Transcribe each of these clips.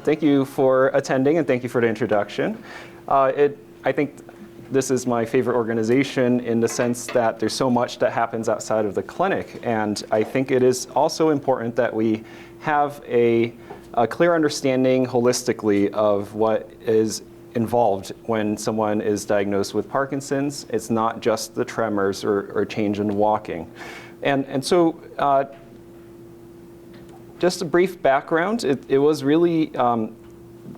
Thank you for attending and thank you for the introduction. I think this is my favorite organization in the sense that there's so much that happens outside of the clinic. And I think it is also important that we have a clear understanding holistically of what is involved when someone is diagnosed with Parkinson's. It's not just the tremors or change in walking. And so just a brief background, it was really,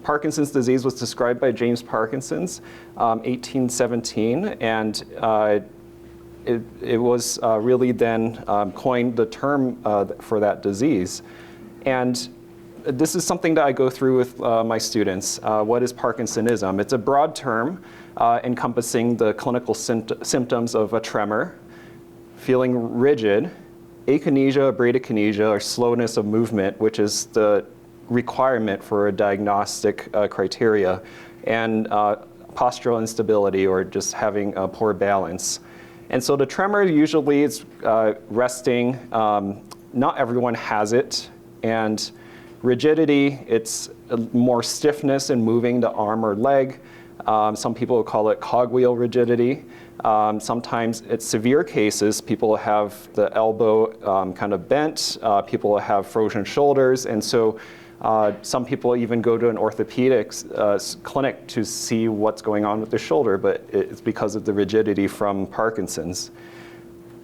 Parkinson's disease was described by James Parkinson's, 1817, and it was really then coined the term for that disease. And this is something that I go through with my students. What is Parkinsonism? It's a broad term encompassing the clinical symptoms of a tremor, feeling rigid, akinesia, bradykinesia, or slowness of movement, which is the requirement for a diagnostic criteria, and postural instability, or just having a poor balance. And so the tremor usually is resting. Not everyone has it. And rigidity, it's more stiffness in moving the arm or leg. Some people call it cogwheel rigidity. Sometimes it's severe cases. People have the elbow kind of bent. People have frozen shoulders. And so some people even go to an orthopedics clinic to see what's going on with the shoulder, but it's because of the rigidity from Parkinson's.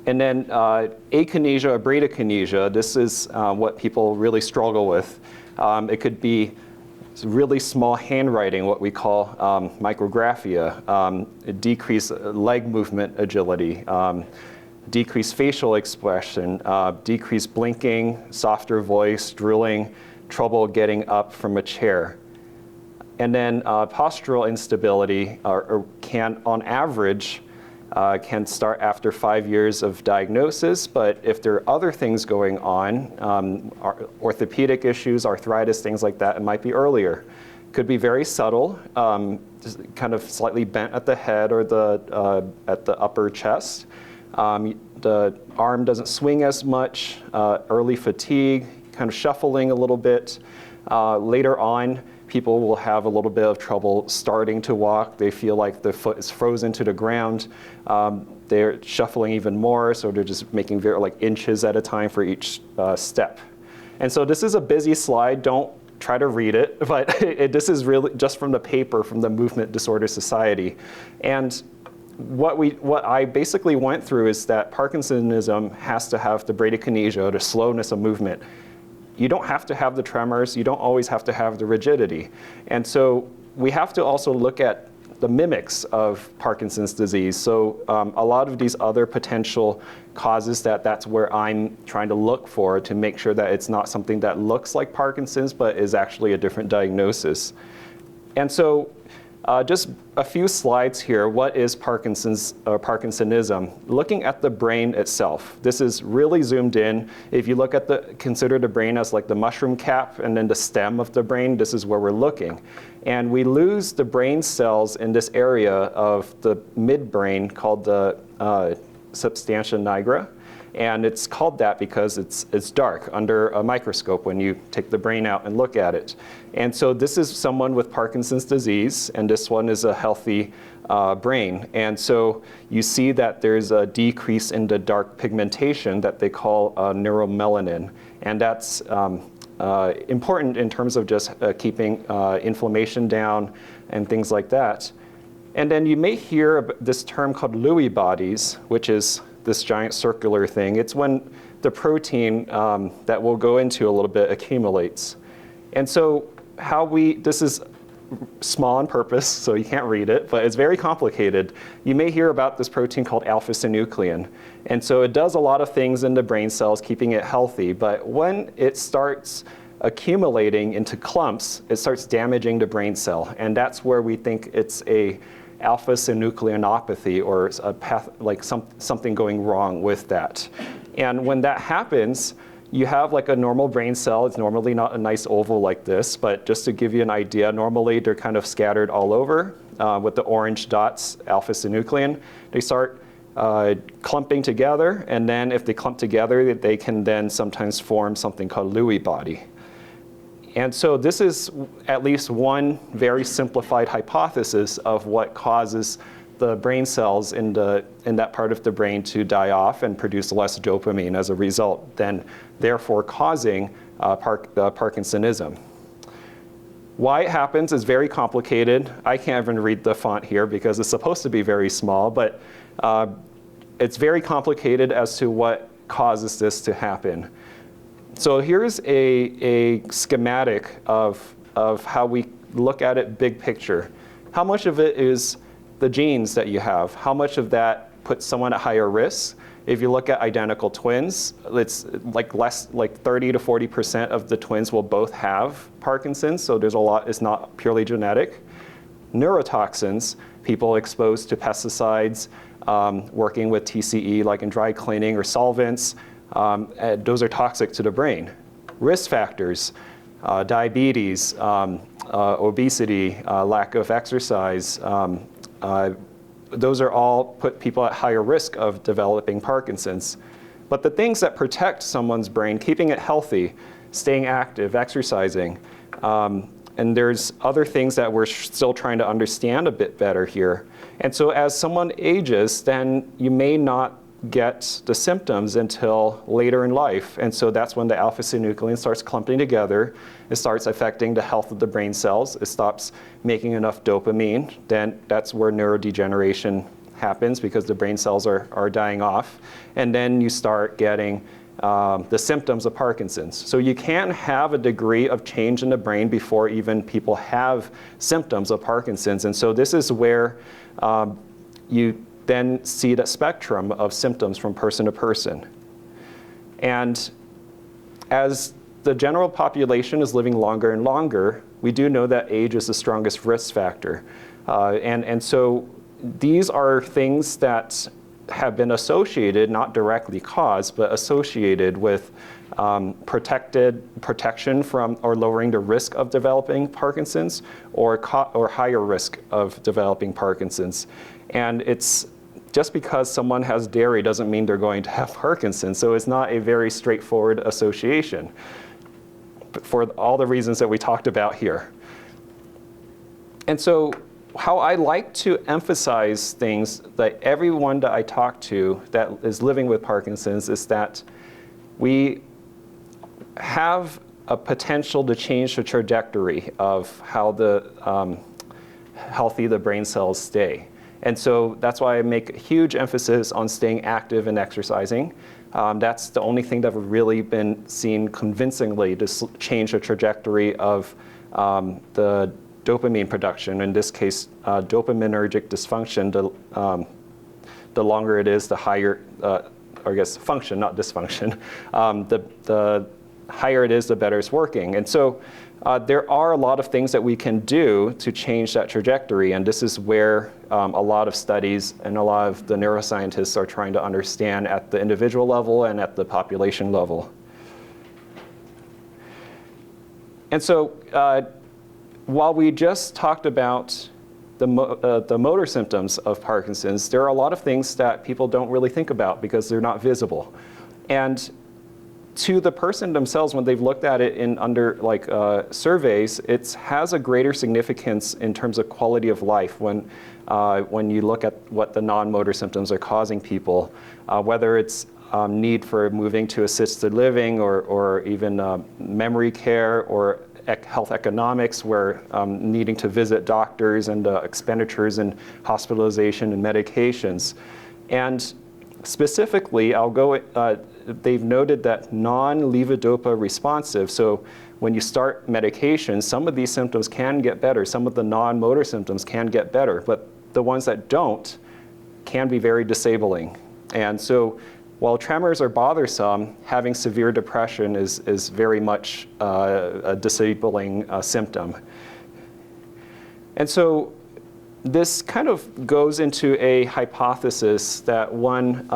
And then akinesia or bradykinesia, this is what people really struggle with. It could be really small handwriting, what we call micrographia, decreased leg movement agility, decreased facial expression, decreased blinking, softer voice, drooling, trouble getting up from a chair. And then postural instability can, on average, can start after 5 years of diagnosis, but if there are other things going on, orthopedic issues, arthritis, things like that, it might be earlier. Could be very subtle, just kind of slightly bent at the head or at the upper chest. The arm doesn't swing as much, early fatigue, kind of shuffling a little bit. Later on, people will have a little bit of trouble starting to walk. They feel like the foot is frozen to the ground. They're shuffling even more, so they're just making like inches at a time for each step. And so this is a busy slide. Don't try to read it, but this is really just from the paper from the Movement Disorder Society. And what I basically went through is that Parkinsonism has to have the bradykinesia, the slowness of movement. You don't have to have the tremors. You don't always have to have the rigidity. And so we have to also look at the mimics of Parkinson's disease. So a lot of these other potential causes, that's where I'm trying to look for to make sure that it's not something that looks like Parkinson's, but is actually a different diagnosis. And so just a few slides here. What is Parkinsonism? Looking at the brain itself. This is really zoomed in. If you look at consider the brain as like the mushroom cap and then the stem of the brain, this is where we're looking. And we lose the brain cells in this area of the midbrain called the substantia nigra. And it's called that because it's dark under a microscope when you take the brain out and look at it. And so this is someone with Parkinson's disease, and this one is a healthy brain. And so you see that there's a decrease in the dark pigmentation that they call neuromelanin. And that's important in terms of just keeping inflammation down and things like that. And then you may hear this term called Lewy bodies, which is this giant circular thing. It's when the protein that we'll go into a little bit accumulates. And so this is small on purpose, so you can't read it, but it's very complicated. You may hear about this protein called alpha-synuclein. And so it does a lot of things in the brain cells, keeping it healthy. But when it starts accumulating into clumps, it starts damaging the brain cell. And that's where we think it's a alpha-synucleinopathy, or a path, like something going wrong with that. And when that happens, you have like a normal brain cell. It's normally not a nice oval like this, but just to give you an idea, normally they're kind of scattered all over with the orange dots, alpha-synuclein. They start clumping together, and then if they clump together, they can then sometimes form something called Lewy body. And so this is at least one very simplified hypothesis of what causes the brain cells in that part of the brain to die off and produce less dopamine as a result, then therefore causing Parkinsonism. Why it happens is very complicated. I can't even read the font here because it's supposed to be very small, but it's very complicated as to what causes this to happen. So here's a schematic of how we look at it big picture. How much of it is the genes that you have? How much of that puts someone at higher risk? If you look at identical twins, it's like 30 to 40% of the twins will both have Parkinson's, so there's a lot, it's not purely genetic. Neurotoxins, people exposed to pesticides, working with TCE like in dry cleaning or solvents, those are toxic to the brain. Risk factors, diabetes, obesity, lack of exercise, those are all put people at higher risk of developing Parkinson's. But the things that protect someone's brain, keeping it healthy, staying active, exercising, and there's other things that we're still trying to understand a bit better here. And so as someone ages, then you may not get the symptoms until later in life. And so that's when the alpha-synuclein starts clumping together. It starts affecting the health of the brain cells. It stops making enough dopamine. Then that's where neurodegeneration happens because the brain cells are dying off. And then you start getting the symptoms of Parkinson's. So you can have a degree of change in the brain before even people have symptoms of Parkinson's. And so this is where you then see the spectrum of symptoms from person to person. And as the general population is living longer and longer, we do know that age is the strongest risk factor. And so these are things that have been associated, not directly caused, but associated with protection from or lowering the risk of developing Parkinson's or higher risk of developing Parkinson's. And it's just because someone has dairy doesn't mean they're going to have Parkinson's. So it's not a very straightforward association for all the reasons that we talked about here. And so how I like to emphasize things that everyone that I talk to that is living with Parkinson's is that we have a potential to change the trajectory of how healthy the brain cells stay. And so that's why I make a huge emphasis on staying active and exercising. That's the only thing that have really been seen convincingly to change the trajectory of the dopamine production. In this case, dopaminergic dysfunction, the longer it is, the higher, or I guess function, not dysfunction, the higher it is, the better it's working. And so there are a lot of things that we can do to change that trajectory, and this is where a lot of studies and a lot of the neuroscientists are trying to understand at the individual level and at the population level. And so while we just talked about the motor symptoms of Parkinson's, there are a lot of things that people don't really think about because they're not visible. And to the person themselves, when they've looked at it in surveys, it has a greater significance in terms of quality of life when you look at what the non-motor symptoms are causing people, whether it's need for moving to assisted living or even memory care or health economics, where needing to visit doctors and expenditures in hospitalization and medications. And specifically, they've noted that non-levodopa responsive, so when you start medication, some of these symptoms can get better, some of the non-motor symptoms can get better, but the ones that don't can be very disabling. And so while tremors are bothersome, having severe depression is very much a disabling symptom. And so this kind of goes into a hypothesis that one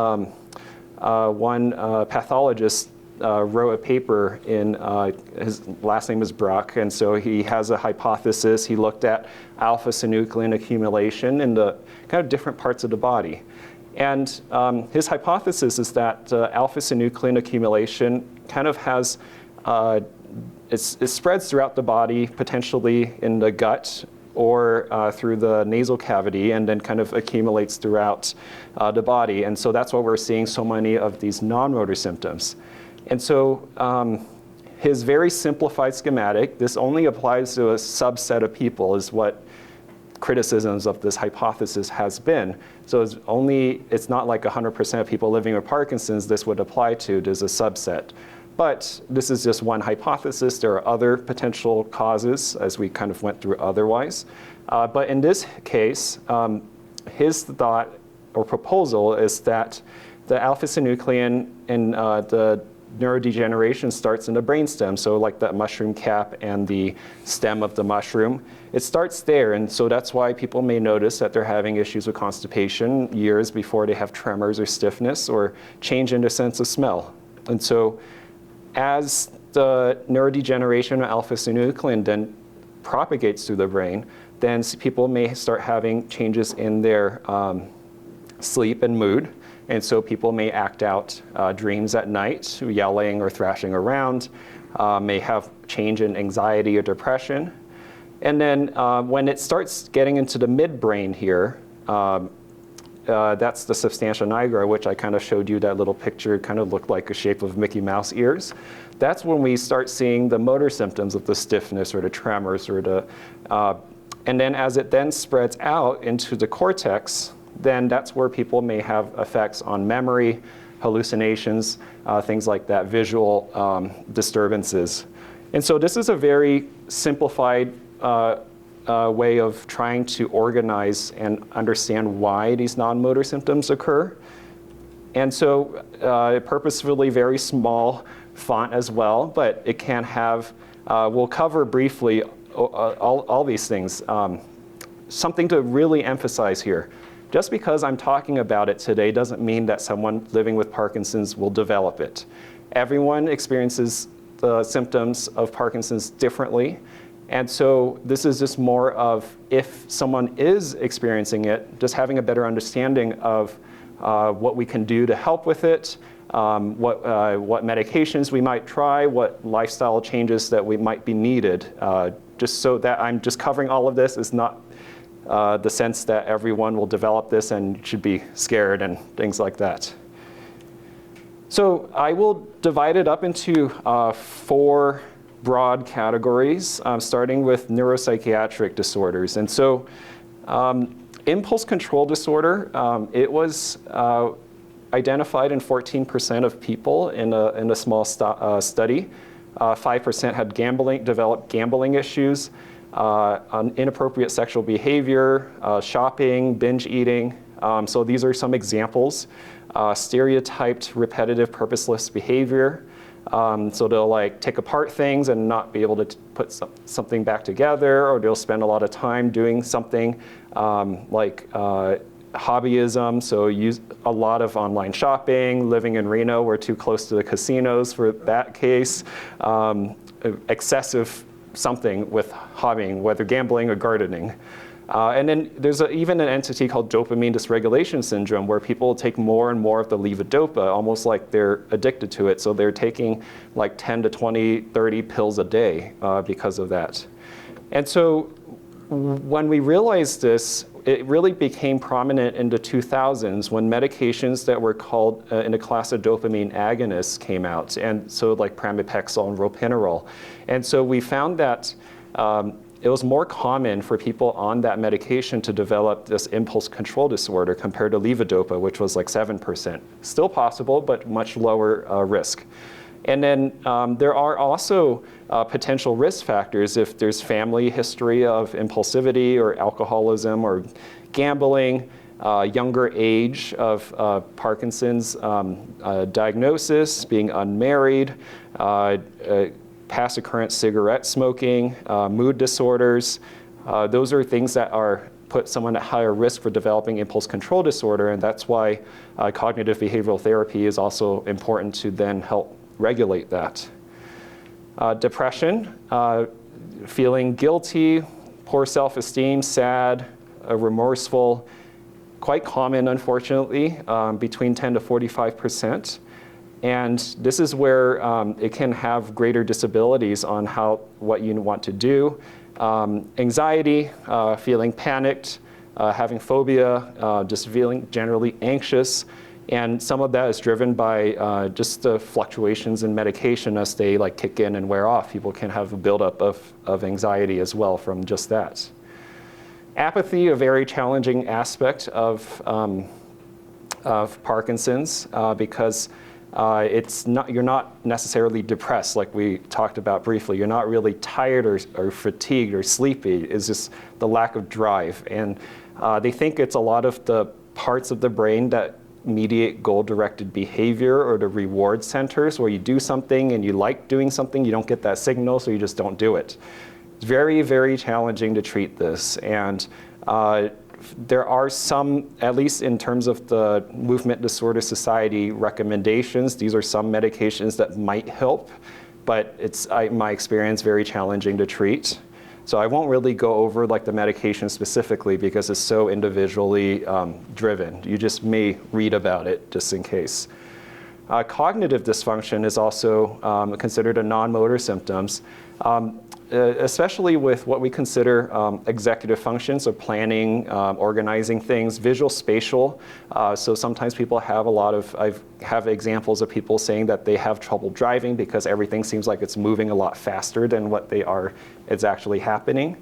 pathologist wrote a paper in, his last name is Bruck, and so he has a hypothesis. He looked at alpha-synuclein accumulation in the kind of different parts of the body. And his hypothesis is that alpha-synuclein accumulation kind of has it spreads throughout the body, potentially in the gut or through the nasal cavity, and then kind of accumulates throughout the body. And so that's why we're seeing so many of these non-motor symptoms. And so his very simplified schematic, this only applies to a subset of people, is what criticisms of this hypothesis has been. So it's not like 100% of people living with Parkinson's this would apply to. There's a subset. But this is just one hypothesis. There are other potential causes, as we kind of went through otherwise. But in this case, his thought or proposal is that the alpha-synuclein in the neurodegeneration starts in the brainstem, so like that mushroom cap and the stem of the mushroom. It starts there, and so that's why people may notice that they're having issues with constipation years before they have tremors or stiffness or change in their sense of smell. And so as the neurodegeneration of alpha-synuclein then propagates through the brain, then people may start having changes in their sleep and mood. And so people may act out dreams at night, yelling or thrashing around, may have change in anxiety or depression. And then when it starts getting into the midbrain here, that's the substantia nigra, which I kind of showed you that little picture, kind of looked like the shape of Mickey Mouse ears. That's when we start seeing the motor symptoms of the stiffness or the tremors or the, and then as it then spreads out into the cortex, then that's where people may have effects on memory, hallucinations, things like that, visual disturbances. And so this is a very simplified way of trying to organize and understand why these non-motor symptoms occur. And so purposefully very small font as well, but it can have, we'll cover briefly all these things. Something to really emphasize here. Just because I'm talking about it today doesn't mean that someone living with Parkinson's will develop it. Everyone experiences the symptoms of Parkinson's differently. And so this is just more of, if someone is experiencing it, just having a better understanding of what we can do to help with it, what medications we might try, what lifestyle changes that we might be needed. Just so that I'm just covering all of this is not the sense that everyone will develop this and should be scared and things like that. So I will divide it up into 4 broad categories, starting with neuropsychiatric disorders. And so impulse control disorder, it was identified in 14% of people in a small study. 5% had developed gambling issues, inappropriate sexual behavior, shopping, binge eating. So these are some examples. Stereotyped, repetitive, purposeless behavior. So they'll like take apart things and not be able to put something back together, or they'll spend a lot of time doing something like hobbyism, so use a lot of online shopping. Living in Reno, we're too close to the casinos for that case. Excessive something with hobbying, whether gambling or gardening. And then there's even an entity called dopamine dysregulation syndrome, where people take more and more of the levodopa, almost like they're addicted to it. So they're taking like 10 to 20, 30 pills a day because of that. And so when we realized this, it really became prominent in the 2000s when medications that were called in the class of dopamine agonists came out, and so like pramipexole and ropinirole. And so we found that it was more common for people on that medication to develop this impulse control disorder compared to levodopa, which was like 7%. Still possible, but much lower risk. And then there are also potential risk factors if there's family history of impulsivity or alcoholism or gambling, younger age of Parkinson's diagnosis, being unmarried, past occurrence cigarette smoking, mood disorders. Those are things that put someone at higher risk for developing impulse control disorder, and that's why cognitive behavioral therapy is also important to then help regulate that. Depression, feeling guilty, poor self-esteem, sad, remorseful, quite common, unfortunately, between 10 to 45%. And this is where it can have greater disabilities on what you want to do. Anxiety, feeling panicked, having phobia, just feeling generally anxious. And some of that is driven by just the fluctuations in medication as they kick in and wear off. People can have a buildup of anxiety as well from just that. Apathy, a very challenging aspect of Parkinson's because you're not necessarily depressed like we talked about briefly. You're not really tired or fatigued or sleepy. It's just the lack of drive. And they think it's a lot of the parts of the brain that mediate goal-directed behavior or the reward centers where you do something and you like doing something, you don't get that signal, so you just don't do it. It's very, very challenging to treat this. And there are some, at least in terms of the Movement Disorder Society recommendations, these are some medications that might help, but it's, in my experience, very challenging to treat. So I won't really go over the medication specifically because it's so individually driven. You just may read about it just in case. Cognitive dysfunction is also considered a non-motor symptoms, especially with what we consider executive functions, so planning, organizing things, visual spatial. So sometimes people have I have examples of people saying that they have trouble driving because everything seems like it's moving a lot faster than what it's actually happening.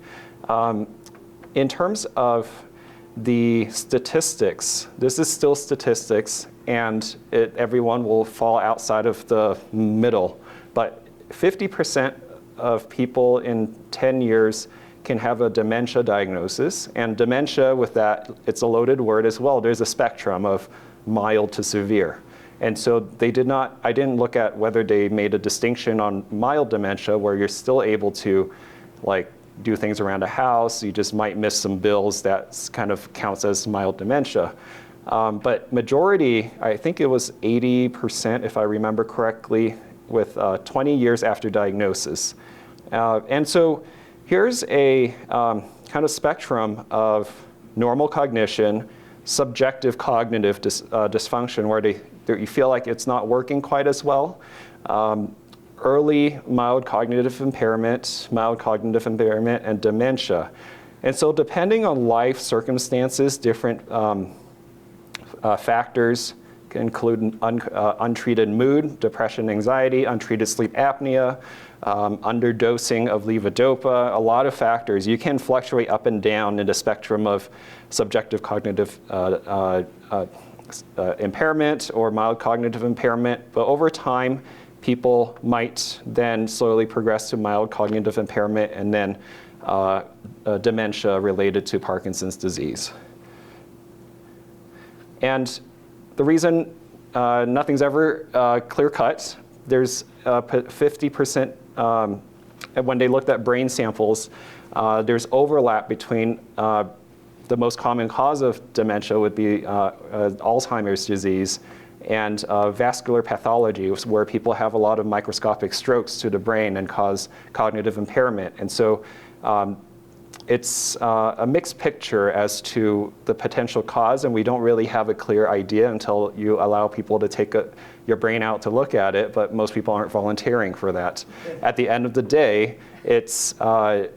In terms of the statistics, this is still statistics, and everyone will fall outside of the middle, but 50% of people in 10 years can have a dementia diagnosis. And dementia, with that, it's a loaded word as well. There's a spectrum of mild to severe. And so I didn't look at whether they made a distinction on mild dementia where you're still able to do things around a house, you just might miss some bills, that kind of counts as mild dementia. But majority, I think it was 80% if I remember correctly, with 20 years after diagnosis. And so here's a kind of spectrum of normal cognition, subjective cognitive dysfunction, where you feel like it's not working quite as well, early mild cognitive impairment, and dementia. And so depending on life circumstances, different factors can include untreated mood, depression, anxiety, untreated sleep apnea, underdosing of levodopa, a lot of factors. You can fluctuate up and down in the spectrum of subjective cognitive impairment or mild cognitive impairment, but over time, people might then slowly progress to mild cognitive impairment and then dementia related to Parkinson's disease. And the reason nothing's ever clear-cut, there's 50%, when they looked at brain samples, there's overlap between the most common cause of dementia would be Alzheimer's disease and vascular pathology, where people have a lot of microscopic strokes to the brain and cause cognitive impairment. And so it's a mixed picture as to the potential cause, and we don't really have a clear idea until you allow people to take your brain out to look at it, but most people aren't volunteering for that. At the end of the day,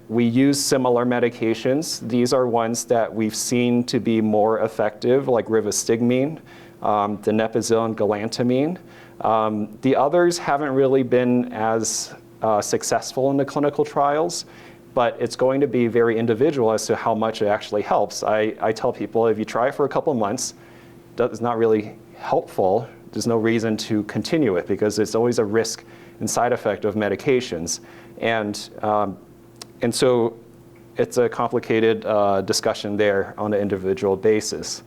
we use similar medications. These are ones that we've seen to be more effective, like rivastigmine, donepezil, and galantamine. The others haven't really been as successful in the clinical trials, but it's going to be very individual as to how much it actually helps. I tell people, if you try it for a couple months, it's not really helpful, there's no reason to continue it because it's always a risk and side effect of medications. And so it's a complicated discussion there on an individual basis.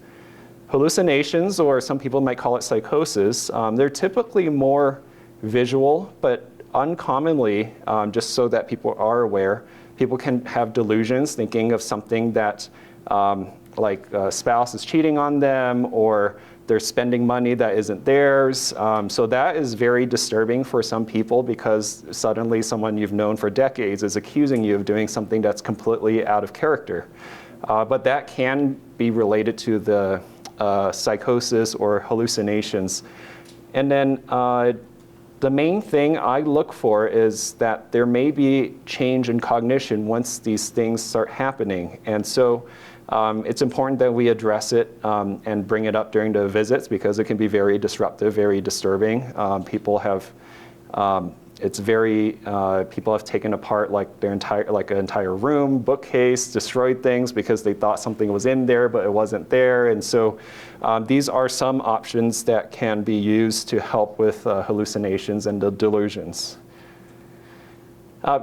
Hallucinations, or some people might call it psychosis, they're typically more visual, but uncommonly, just so that people are aware, people can have delusions thinking of something that like a spouse is cheating on them or they're spending money that isn't theirs. So that is very disturbing for some people because suddenly someone you've known for decades is accusing you of doing something that's completely out of character. But that can be related to the psychosis or hallucinations. And then the main thing I look for is that there may be change in cognition once these things start happening. And so it's important that we address it and bring it up during the visits because it can be very disruptive, very disturbing. People have taken apart like an entire room, bookcase, destroyed things because they thought something was in there, but it wasn't there. And so these are some options that can be used to help with hallucinations and the delusions.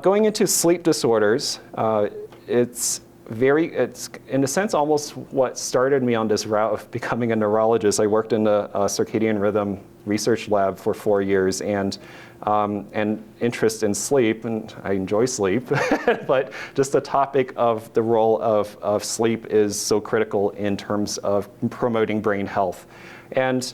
Going into sleep disorders, it's in a sense almost what started me on this route of becoming a neurologist. I worked in the circadian rhythm research lab for 4 years and interest in sleep, and I enjoy sleep, but just the topic of the role of sleep is so critical in terms of promoting brain health. And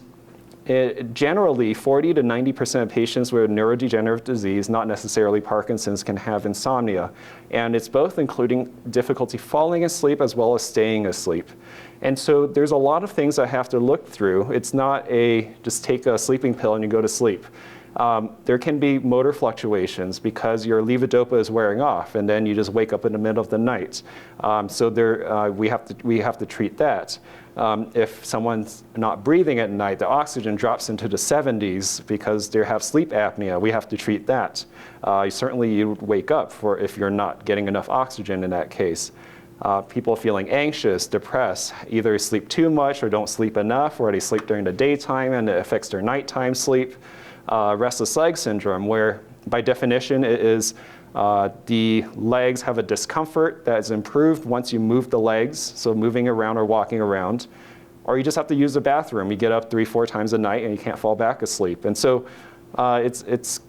generally, 40 to 90% of patients with neurodegenerative disease, not necessarily Parkinson's, can have insomnia. And it's both including difficulty falling asleep as well as staying asleep. And so there's a lot of things I have to look through. It's not just take a sleeping pill and you go to sleep. There can be motor fluctuations because your levodopa is wearing off, and then you just wake up in the middle of the night. So we have to treat that. If someone's not breathing at night, the oxygen drops into the 70s because they have sleep apnea. We have to treat that. Certainly, you wake up if you're not getting enough oxygen in that case. People feeling anxious, depressed, either sleep too much or don't sleep enough, or they sleep during the daytime and it affects their nighttime sleep. Restless leg syndrome, where by definition it is the legs have a discomfort that is improved once you move the legs, so moving around or walking around, or you just have to use the bathroom. You get up 3-4 times a night and you can't fall back asleep. And so it's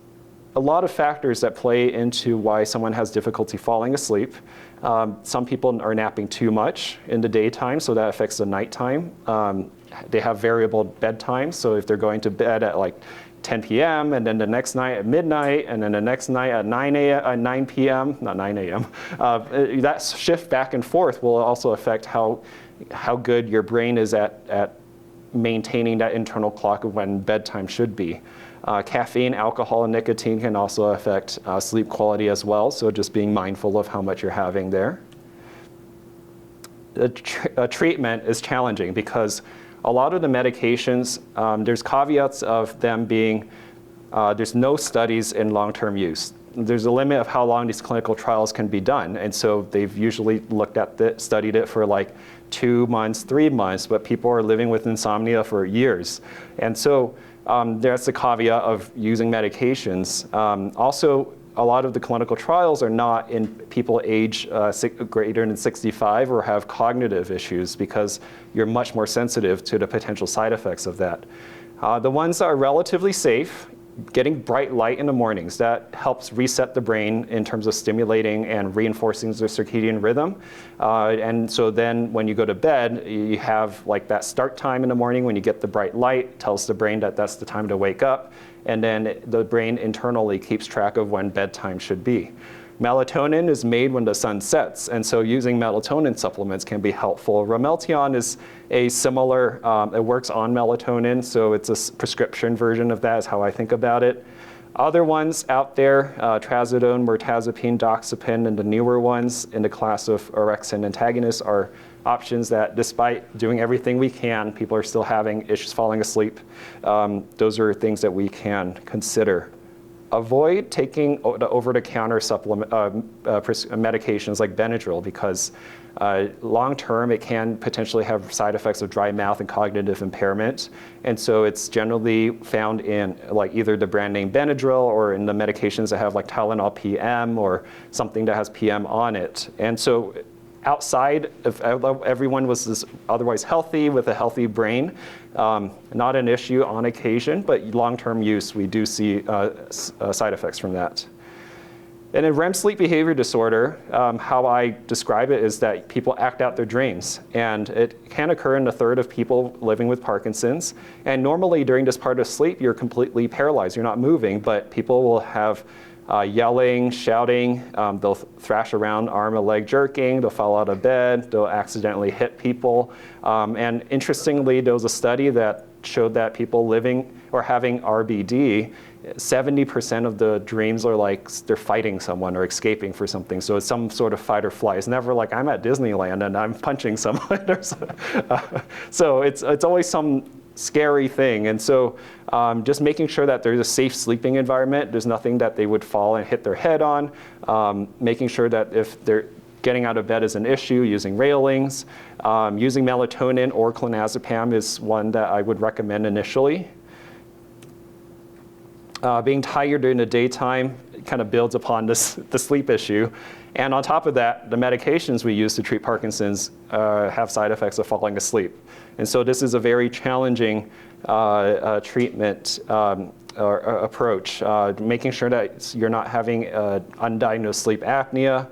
a lot of factors that play into why someone has difficulty falling asleep. Some people are napping too much in the daytime, so that affects the nighttime. They have variable bedtime, so if they're going to bed at like 10 p.m. and then the next night at midnight and then the next night at 9 p.m., not 9 a.m., that shift back and forth will also affect how good your brain is at maintaining that internal clock of when bedtime should be. Caffeine, alcohol, and nicotine can also affect sleep quality as well, so just being mindful of how much you're having there. The treatment is challenging because a lot of the medications, there's caveats of them being, there's no studies in long-term use. There's a limit of how long these clinical trials can be done, and so they've usually studied it for like 2 months, 3 months, but people are living with insomnia for years. And so that's the caveat of using medications. Also, a lot of the clinical trials are not in people age greater than 65 or have cognitive issues because you're much more sensitive to the potential side effects of that. The ones that are relatively safe, getting bright light in the mornings, that helps reset the brain in terms of stimulating and reinforcing the circadian rhythm. And so then when you go to bed, you have like that start time in the morning when you get the bright light, tells the brain that that's the time to wake up. And then the brain internally keeps track of when bedtime should be. Melatonin is made when the sun sets, and so using melatonin supplements can be helpful. Ramelteon is a similar, it works on melatonin, so it's a prescription version of that is how I think about it. Other ones out there, trazodone, mirtazapine, doxepin, and the newer ones in the class of orexin antagonists are options that despite doing everything we can, people are still having issues falling asleep. Those are things that we can consider. Avoid taking the over-the-counter supplement medications like Benadryl because long-term it can potentially have side effects of dry mouth and cognitive impairment. And so it's generally found in like either the brand name Benadryl or in the medications that have like Tylenol PM or something that has PM on it. And so outside, if everyone was otherwise healthy with a healthy brain, not an issue on occasion, but long-term use, we do see side effects from that. And in REM sleep behavior disorder, how I describe it is that people act out their dreams. And it can occur in a third of people living with Parkinson's. And normally during this part of sleep, you're completely paralyzed. You're not moving, but people will have yelling, shouting, they'll thrash around, arm and leg jerking, they'll fall out of bed, they'll accidentally hit people. And interestingly, there was a study that showed that people living or having RBD, 70% of the dreams are like they're fighting someone or escaping for something. So it's some sort of fight or flight. It's never like I'm at Disneyland and I'm punching someone. So it's always some scary thing. And so just making sure that there's a safe sleeping environment, there's nothing that they would fall and hit their head on, making sure that if they're getting out of bed is an issue, using railings, using melatonin or clonazepam is one that I would recommend initially. Being tired during the daytime kind of builds upon the sleep issue. And on top of that, the medications we use to treat Parkinson's have side effects of falling asleep. And so this is a very challenging treatment or approach, making sure that you're not having undiagnosed sleep apnea.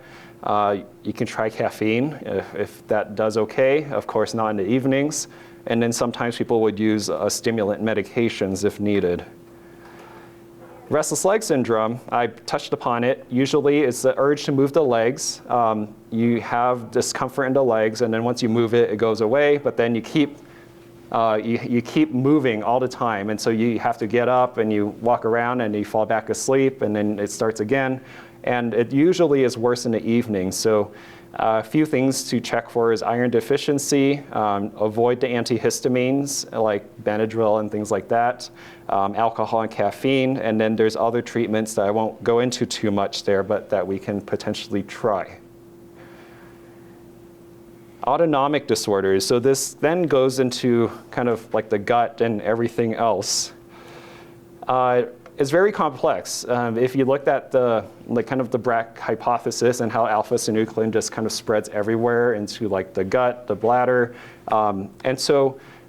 You can try caffeine if that does okay, of course not in the evenings. And then sometimes people would use stimulant medications if needed. Restless leg syndrome, I touched upon it. Usually it's the urge to move the legs. You have discomfort in the legs, and then once you move it, it goes away, but then you keep moving all the time. And so you have to get up and you walk around and you fall back asleep, and then it starts again. And it usually is worse in the evening. So a few things to check for is iron deficiency, avoid the antihistamines like Benadryl and things like that, alcohol and caffeine, and then there's other treatments that I won't go into too much there, but that we can potentially try. Autonomic disorders, so this then goes into kind of like the gut and everything else. It's very complex. If you looked at the kind of the Brack hypothesis and how alpha-synuclein just kind of spreads everywhere into like the gut, the bladder, and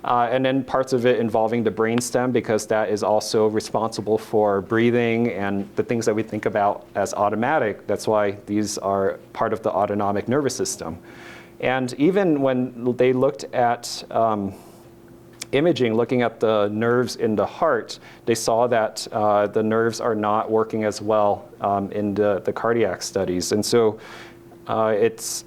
then parts of it involving the brainstem, because that is also responsible for breathing and the things that we think about as automatic. That's why these are part of the autonomic nervous system. And even when they looked at imaging, looking at the nerves in the heart, they saw that the nerves are not working as well in the cardiac studies. And so it's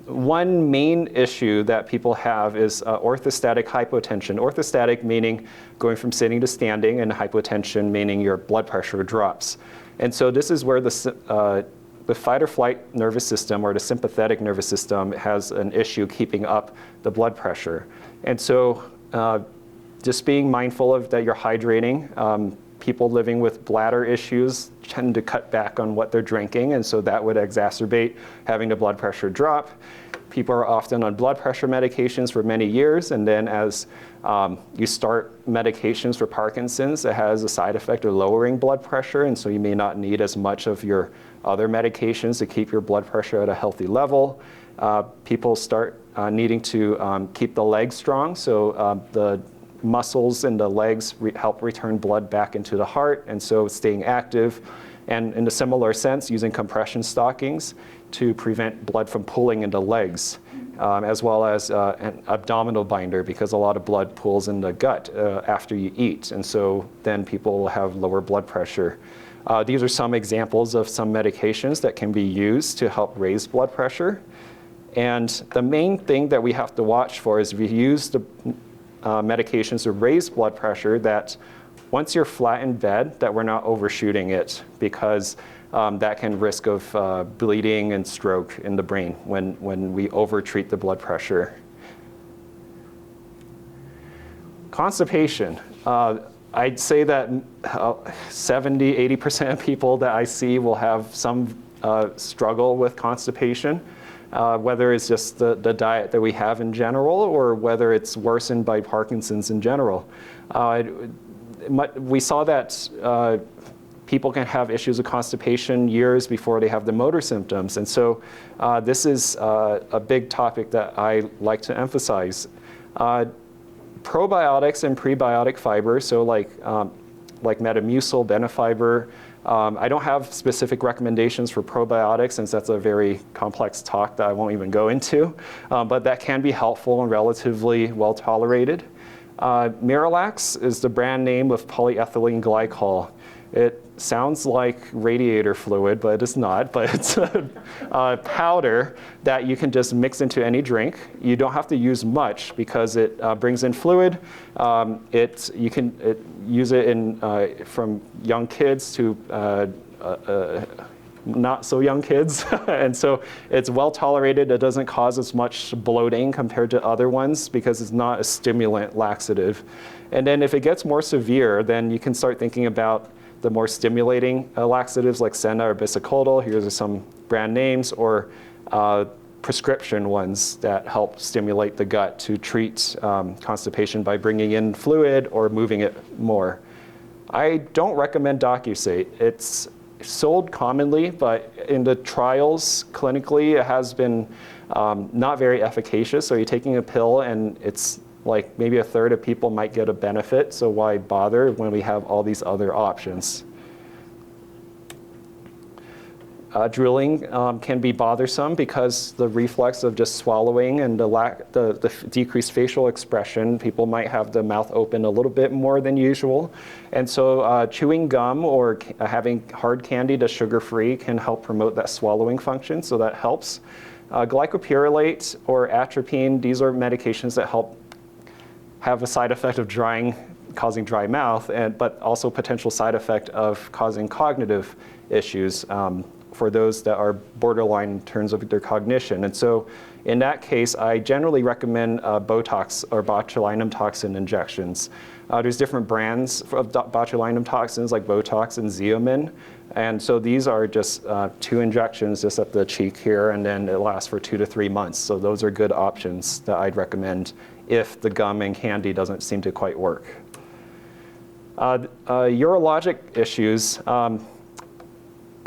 one main issue that people have is orthostatic hypotension. Orthostatic meaning going from sitting to standing, and hypotension meaning your blood pressure drops. And so this is where the fight or flight nervous system or the sympathetic nervous system has an issue keeping up the blood pressure. And so just being mindful of that you're hydrating. People living with bladder issues tend to cut back on what they're drinking, and so that would exacerbate having the blood pressure drop. People are often on blood pressure medications for many years, and then as you start medications for Parkinson's, it has a side effect of lowering blood pressure, and so you may not need as much of your other medications to keep your blood pressure at a healthy level. People start needing to keep the legs strong, so the muscles in the legs help return blood back into the heart, and so staying active, and in a similar sense, using compression stockings to prevent blood from pooling into legs, as well as an abdominal binder, because a lot of blood pools in the gut after you eat, and so then people will have lower blood pressure. These are some examples of some medications that can be used to help raise blood pressure. And the main thing that we have to watch for is if you use the medications to raise blood pressure, that once you're flat in bed, that we're not overshooting it, because that can risk of bleeding and stroke in the brain when we overtreat the blood pressure. Constipation. I'd say that 70–80% of people that I see will have some struggle with constipation. Whether it's just the diet that we have in general, or whether it's worsened by Parkinson's in general. We saw that people can have issues with constipation years before they have the motor symptoms. And so this is a big topic that I like to emphasize. Probiotics and prebiotic fibers, so like Metamucil, Benefiber. I don't have specific recommendations for probiotics, since that's a very complex talk that I won't even go into, but that can be helpful and relatively well tolerated. Miralax is the brand name of polyethylene glycol. It sounds like radiator fluid, but it's not. But it's a powder that you can just mix into any drink. You don't have to use much because it brings in fluid. You can use it from young kids to not so young kids. And so it's well tolerated. It doesn't cause as much bloating compared to other ones because it's not a stimulant laxative. And then if it gets more severe, then you can start thinking about the more stimulating laxatives like Senna or Bisacodyl. Here's are some brand names, or prescription ones that help stimulate the gut to treat constipation by bringing in fluid or moving it more. I don't recommend Docusate. It's sold commonly, but in the trials clinically, it has been not very efficacious. So you're taking a pill and it's like maybe a third of people might get a benefit. So why bother when we have all these other options? Drilling can be bothersome because the reflex of just swallowing and the decreased facial expression, people might have the mouth open a little bit more than usual. And so chewing gum or having hard candy that's sugar-free can help promote that swallowing function, so that helps. Glycopyrrolate or atropine, these are medications that help have a side effect of causing dry mouth, but also potential side effect of causing cognitive issues for those that are borderline in terms of their cognition. And so in that case, I generally recommend Botox or botulinum toxin injections. There's different brands of botulinum toxins like Botox and Xeomin. And so these are just 2 injections just at the cheek here, and then it lasts for 2 to 3 months. So those are good options that I'd recommend if the gum and candy doesn't seem to quite work. Urologic issues.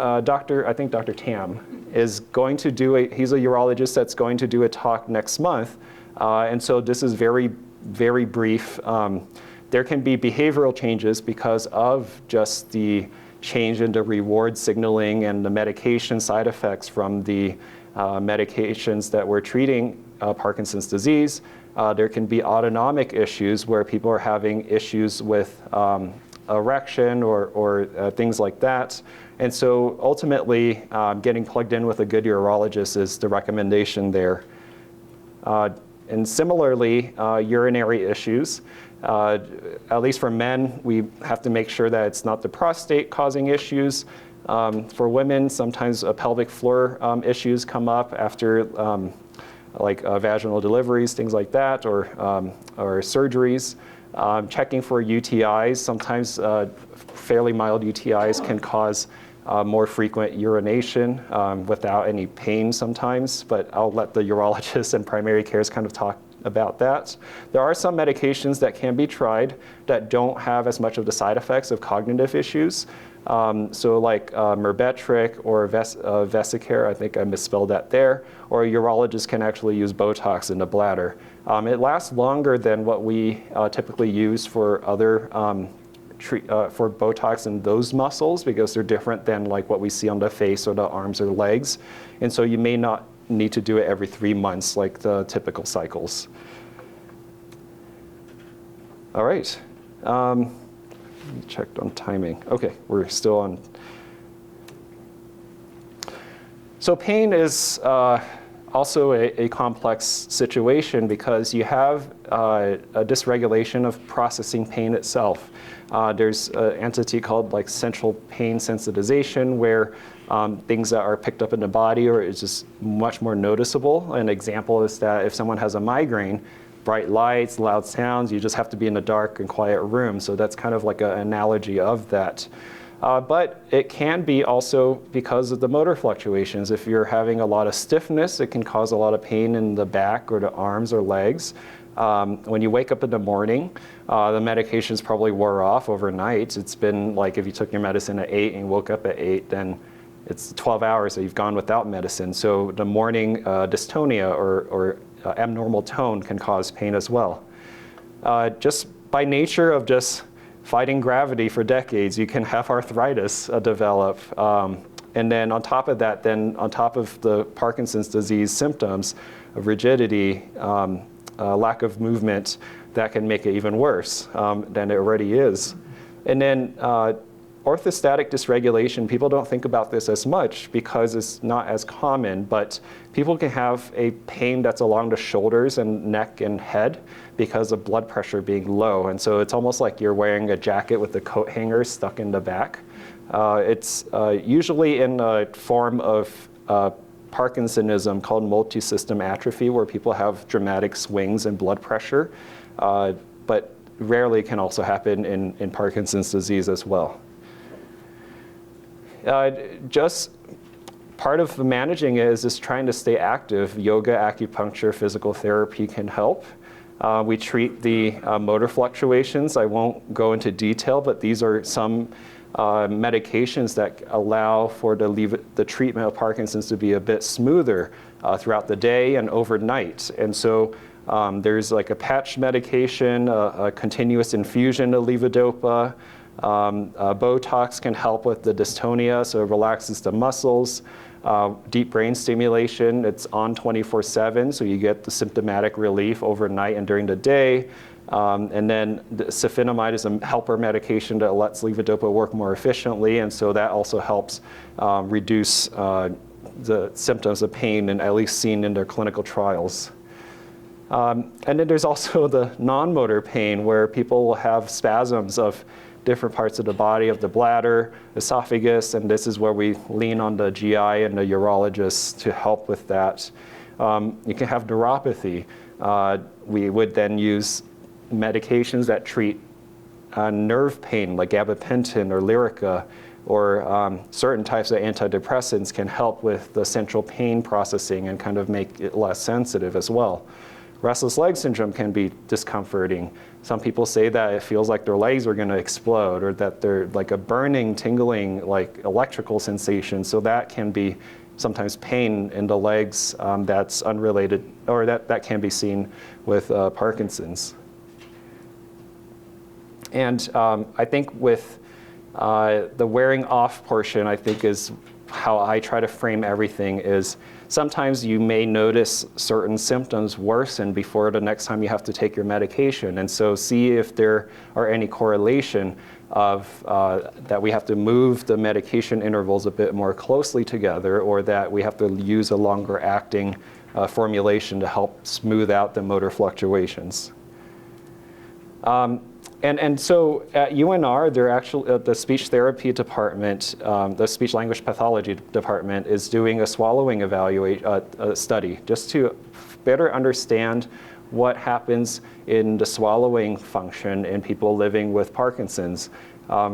I think Dr. Tam is going to he's a urologist that's going to do a talk next month. And so this is very, very brief. There can be behavioral changes because of just the change in the reward signaling and the medication side effects from the medications that we're treating Parkinson's disease. There can be autonomic issues where people are having issues with erection or things like that. And so ultimately, getting plugged in with a good urologist is the recommendation there. And similarly, urinary issues. At least for men, we have to make sure that it's not the prostate causing issues. For women, sometimes pelvic floor issues come up after like vaginal deliveries, things like that, or surgeries. Checking for UTIs. Sometimes fairly mild UTIs can cause more frequent urination without any pain sometimes, but I'll let the urologists and primary cares kind of talk about that. There are some medications that can be tried that don't have as much of the side effects of cognitive issues. So like Myrbetriq or Vesicare, I think I misspelled that there, or a urologist can actually use Botox in the bladder. It lasts longer than what we typically use for other for Botox in those muscles because they're different than like what we see on the face or the arms or the legs. And so you may not need to do it every 3 months like the typical cycles. All right. Checked on timing. Okay, we're still on. So pain is also a complex situation because you have a dysregulation of processing pain itself. There's an entity called like central pain sensitization where things that are picked up in the body or is just much more noticeable. An example is that if someone has a migraine, bright lights, loud sounds, you just have to be in a dark and quiet room. So that's kind of like an analogy of that. But it can be also because of the motor fluctuations. If you're having a lot of stiffness, it can cause a lot of pain in the back or the arms or legs. When you wake up in the morning, the medications probably wore off overnight. It's been like if you took your medicine at 8 and woke up at 8, then it's 12 hours that you've gone without medicine. So the morning dystonia or abnormal tone can cause pain as well. Just by nature of just fighting gravity for decades, you can have arthritis develop. And then on top of that, on top of the Parkinson's disease symptoms of rigidity, lack of movement, that can make it even worse than it already is. And then orthostatic dysregulation, people don't think about this as much because it's not as common, but people can have a pain that's along the shoulders and neck and head because of blood pressure being low. And so it's almost like you're wearing a jacket with the coat hanger stuck in the back. It's usually in a form of Parkinsonism called multisystem atrophy, where people have dramatic swings in blood pressure, but rarely can also happen in Parkinson's disease as well. Just part of managing it is just trying to stay active. Yoga, acupuncture, physical therapy can help. We treat the motor fluctuations. I won't go into detail, but these are some medications that allow for the treatment of Parkinson's to be a bit smoother throughout the day and overnight. And so there's like a patch medication, a continuous infusion of levodopa. Botox can help with the dystonia, so it relaxes the muscles. Deep brain stimulation, it's on 24/7, so you get the symptomatic relief overnight and during the day. And then the safinamide is a helper medication that lets levodopa work more efficiently, and so that also helps reduce the symptoms of pain, and at least seen in their clinical trials. And then there's also the non-motor pain, where people will have spasms of different parts of the body, of the bladder, esophagus, and this is where we lean on the GI and the urologist to help with that. You can have neuropathy. We would then use medications that treat nerve pain, like gabapentin or Lyrica, or certain types of antidepressants can help with the central pain processing and kind of make it less sensitive as well. Restless leg syndrome can be discomforting. Some people say that it feels like their legs are going to explode, or that they're like a burning, tingling, like electrical sensation. So that can be sometimes pain in the legs that's unrelated, or that can be seen with Parkinson's. And I think with the wearing off portion, I think is how I try to frame everything is sometimes you may notice certain symptoms worsen before the next time you have to take your medication. And so see if there are any correlation of that we have to move the medication intervals a bit more closely together, or that we have to use a longer acting formulation to help smooth out the motor fluctuations. And so at UNR, they're actually, the speech therapy department, the speech language pathology department is doing a swallowing study just to better understand what happens in the swallowing function in people living with Parkinson's.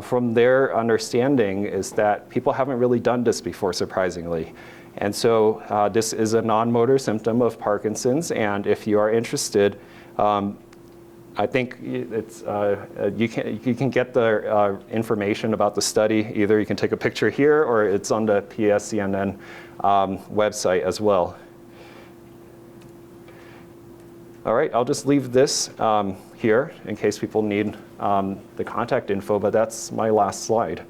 From their understanding is that people haven't really done this before, surprisingly. And so this is a non-motor symptom of Parkinson's, and if you are interested, I think it's, you can get the information about the study. Either you can take a picture here, or it's on the PSCNN website as well. All right, I'll just leave this here in case people need the contact info, but that's my last slide.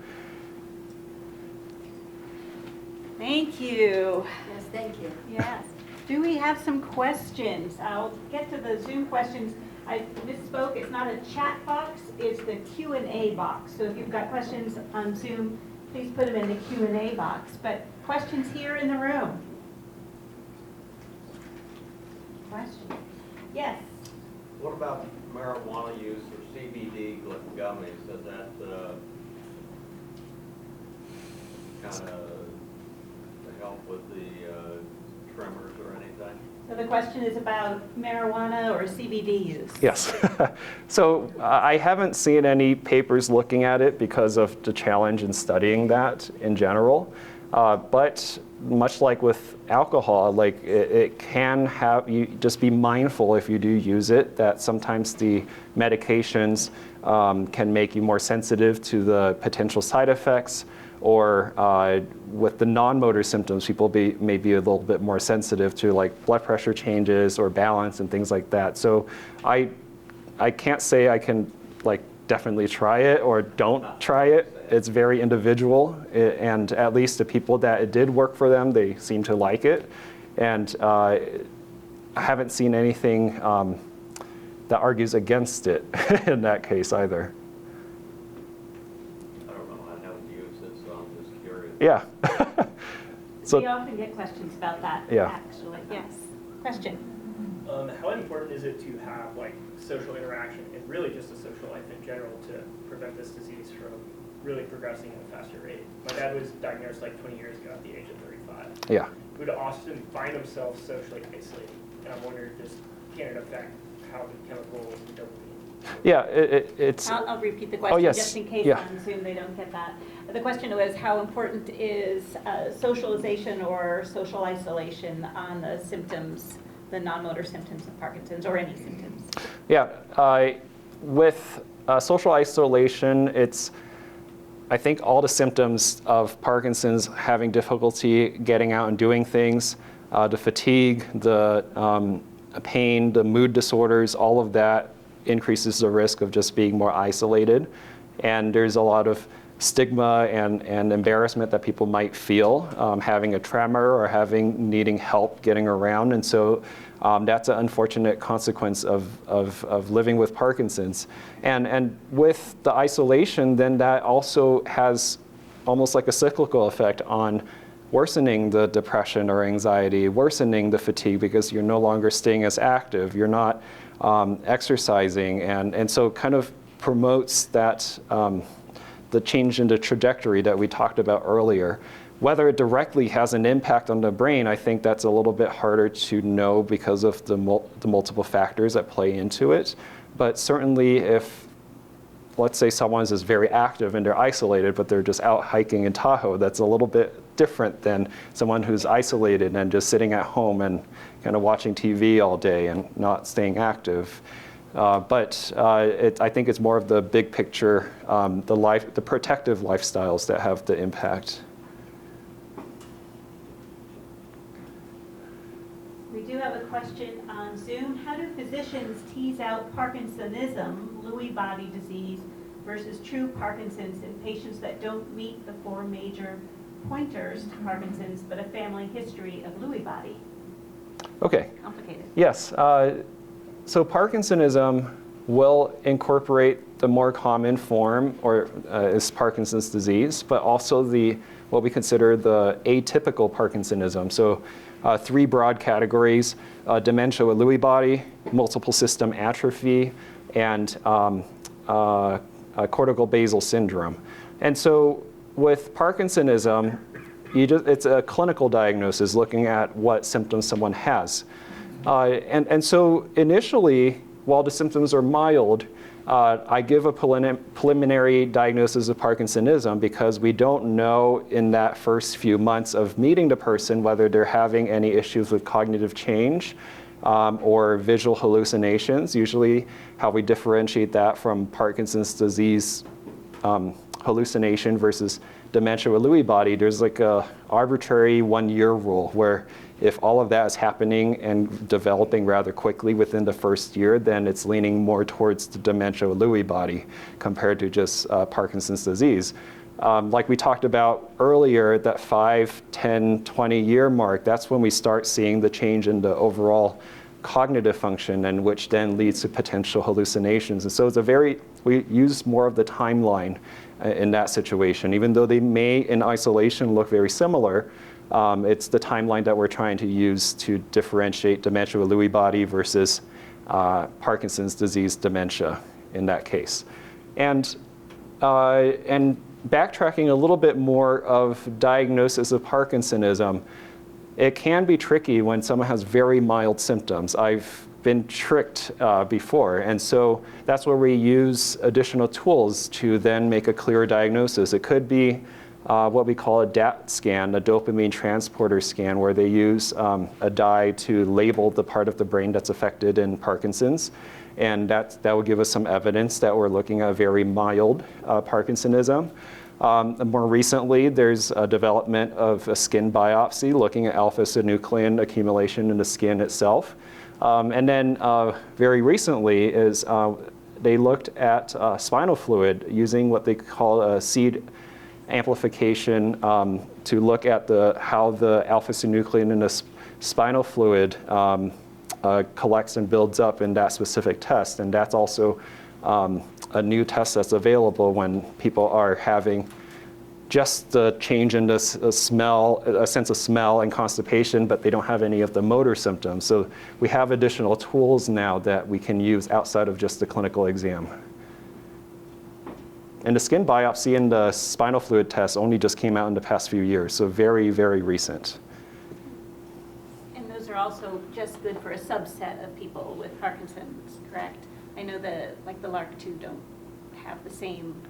Thank you. Yes, thank you. Yes. Do we have some questions? I'll get to the Zoom questions. I misspoke, it's not a chat box, it's the Q&A box. So if you've got questions on Zoom, please put them in the Q&A box. But questions here in the room? Questions? Yes? What about marijuana use or CBD gummies? Does that kind of help with the tremors or anything? So the question is about marijuana or CBD use. Yes. So I haven't seen any papers looking at it because of the challenge in studying that in general. But much like with alcohol, like it can have, you just be mindful if you do use it, that sometimes the medications can make you more sensitive to the potential side effects, or with the non-motor symptoms, people may be a little bit more sensitive to like blood pressure changes or balance and things like that. So I can't say I can like definitely try it or don't try it. It's very individual, and at least the people that it did work for them, they seem to like it. And I haven't seen anything that argues against it in that case either. I don't know. I know Yeah. So, We often get questions about that, Yeah. actually. Yes. Question? How important is it to have like social interaction and really just a social life in general to prevent this disease from really progressing at a faster rate? My dad was diagnosed like 20 years ago at the age of 35. yeah. He would often find himself socially isolated, and I'm wondering just can it affect how the chemical dopamine? Yeah, it's... I'll repeat the question, yes. just in case Yeah. on Zoom they don't get that. The question was, how important is socialization or social isolation on the symptoms, the non-motor symptoms of Parkinson's, or any symptoms? Yeah, with social isolation, it's, I think, all the symptoms of Parkinson's, having difficulty getting out and doing things, the fatigue, the pain, the mood disorders, all of that increases the risk of just being more isolated. And there's a lot of stigma and embarrassment that people might feel having a tremor or needing help getting around. And so that's an unfortunate consequence of living with Parkinson's. And with the isolation, then that also has almost like a cyclical effect on worsening the depression or anxiety, worsening the fatigue because you're no longer staying as active, you're not exercising, and so kind of promotes that the change in the trajectory that we talked about earlier. Whether it directly has an impact on the brain, I think that's a little bit harder to know because of the multiple factors that play into it. But certainly if, let's say someone is very active and they're isolated, but they're just out hiking in Tahoe, that's a little bit different than someone who's isolated and just sitting at home and kind of watching TV all day and not staying active. But I think it's more of the big picture, the protective lifestyles that have the impact. We do have a question on Zoom. How do physicians tease out Parkinsonism, Lewy body disease, versus true Parkinson's in patients that don't meet the 4 major pointers to Parkinson's, but a family history of Lewy body? Okay. Complicated. Yes. So Parkinsonism will incorporate the more common form, or is Parkinson's disease, but also what we consider the atypical Parkinsonism. So 3 broad categories: dementia with Lewy body, multiple system atrophy, and cortical basal syndrome. And so with Parkinsonism, it's a clinical diagnosis looking at what symptoms someone has. And so initially, while the symptoms are mild, I give a preliminary diagnosis of Parkinsonism because we don't know in that first few months of meeting the person whether they're having any issues with cognitive change or visual hallucinations. Usually how we differentiate that from Parkinson's disease hallucination versus dementia with Lewy body, there's like a arbitrary 1-year rule where if all of that is happening and developing rather quickly within the first year, then it's leaning more towards the dementia with Lewy body compared to just Parkinson's disease. Like we talked about earlier, that 5, 10, 20-year mark, that's when we start seeing the change in the overall cognitive function, and which then leads to potential hallucinations. And so we use more of the timeline in that situation. Even though they may in isolation look very similar, it's the timeline that we're trying to use to differentiate dementia with Lewy body versus Parkinson's disease dementia in that case. And backtracking a little bit more of diagnosis of Parkinsonism, it can be tricky when someone has very mild symptoms. I've been tricked before, and so that's where we use additional tools to then make a clearer diagnosis. It could be what we call a DAT scan, a dopamine transporter scan, where they use a dye to label the part of the brain that's affected in Parkinson's. And that will give us some evidence that we're looking at very mild Parkinsonism. More recently, there's a development of a skin biopsy looking at alpha-synuclein accumulation in the skin itself. And then very recently they looked at spinal fluid using what they call a seed amplification to look at how the alpha-synuclein in the spinal fluid collects and builds up in that specific test. And that's also a new test that's available when people are having just the change in this smell, a sense of smell and constipation, but they don't have any of the motor symptoms. So we have additional tools now that we can use outside of just the clinical exam. And the skin biopsy and the spinal fluid test only just came out in the past few years, so very, very recent. And those are also just good for a subset of people with Parkinson's, correct? I know like the LARC2 don't have the same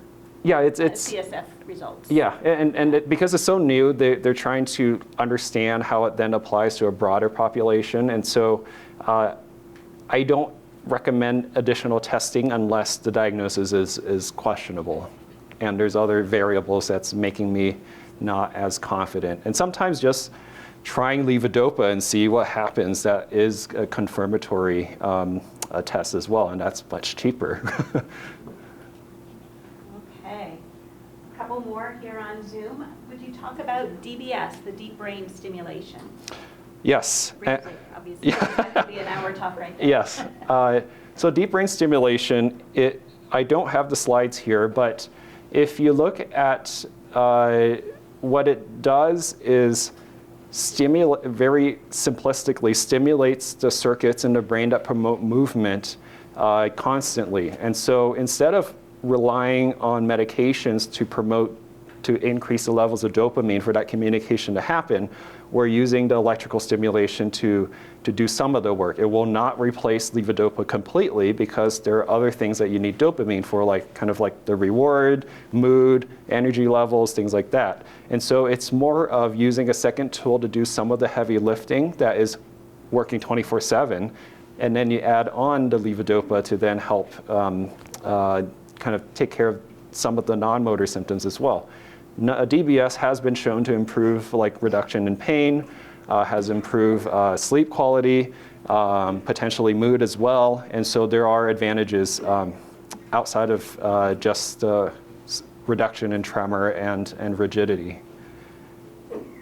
it's CSF results. Yeah, and because it's so new, they're trying to understand how it then applies to a broader population. And so I don't recommend additional testing unless the diagnosis is questionable. And there's other variables that's making me not as confident. And sometimes just trying levodopa and see what happens, that is a confirmatory test as well, and that's much cheaper. Okay. A couple more here on Zoom. Would you talk about DBS, the deep brain stimulation? Yes. Briefly, obviously. That could be an hour talk right there. Yes. So deep brain stimulation, I don't have the slides here, but if you look at what it does is very simplistically stimulates the circuits in the brain that promote movement constantly. And so instead of relying on medications to increase the levels of dopamine for that communication to happen, we're using the electrical stimulation to do some of the work. It will not replace levodopa completely because there are other things that you need dopamine for, like kind of like the reward, mood, energy levels, things like that. And so it's more of using a second tool to do some of the heavy lifting that is working 24/7, and then you add on the levodopa to then help kind of take care of some of the non-motor symptoms as well. DBS has been shown to improve like reduction in pain, has improved sleep quality, potentially mood as well. And so there are advantages outside of just reduction in tremor and rigidity.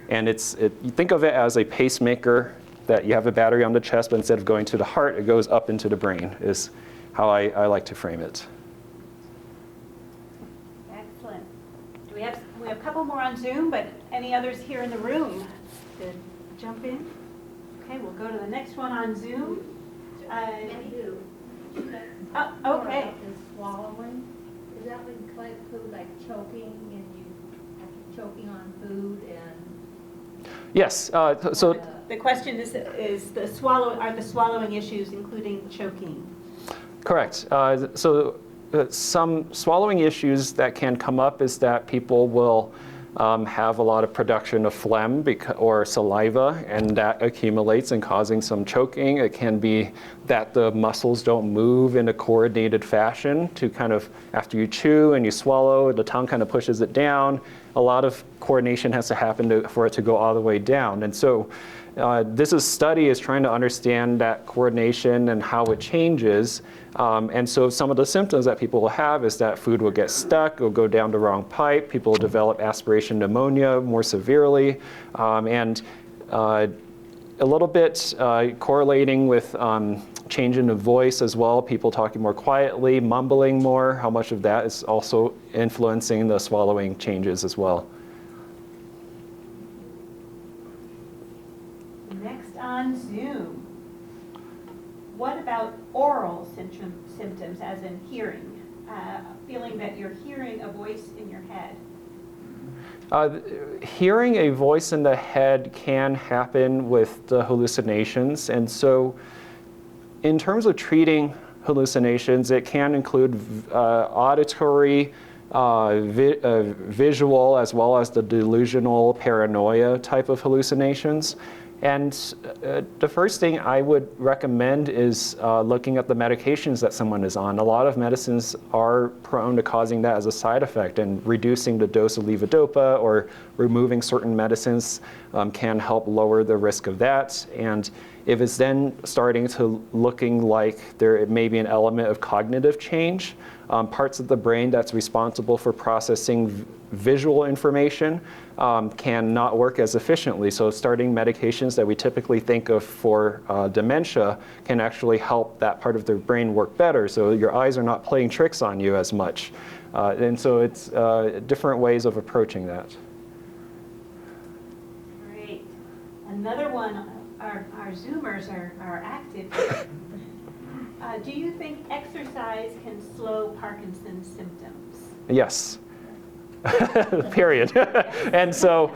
And you think of it as a pacemaker, that you have a battery on the chest, but instead of going to the heart, it goes up into the brain, is how I like to frame it. Excellent. We have a couple more on Zoom, but any others here in the room to jump in? Okay, we'll go to the next one on Zoom. Okay. Swallowing, is that when you include like choking and you after choking on food and? Yes. So The question is the swallowing issues including choking? correct. Some swallowing issues that can come up is that people will have a lot of production of phlegm or saliva, and that accumulates and causing some choking. It can be that the muscles don't move in a coordinated fashion to kind of, after you chew and you swallow, the tongue kind of pushes it down. A lot of coordination has to happen for it to go all the way down. And so this study is trying to understand that coordination and how it changes. And so some of the symptoms that people will have is that food will get stuck, it'll go down the wrong pipe, people will develop aspiration pneumonia more severely, and a little bit correlating with change in the voice as well, people talking more quietly, mumbling more, how much of that is also influencing the swallowing changes as well. Next on Zoom. What about oral symptoms, as in hearing? Feeling that you're hearing a voice in your head. Hearing a voice in the head can happen with the hallucinations. And so in terms of treating hallucinations, it can include auditory, visual, as well as the delusional paranoia type of hallucinations. And the first thing I would recommend is looking at the medications that someone is on. A lot of medicines are prone to causing that as a side effect, and reducing the dose of levodopa or removing certain medicines can help lower the risk of that. And if it's then starting to looking like there may be an element of cognitive change, parts of the brain that's responsible for processing visual information can not work as efficiently. So starting medications that we typically think of for dementia can actually help that part of the brain work better. So your eyes are not playing tricks on you as much. And so it's different ways of approaching that. Great. Another one, our Zoomers are active. Do you think exercise can slow Parkinson's symptoms? Yes. Period. And so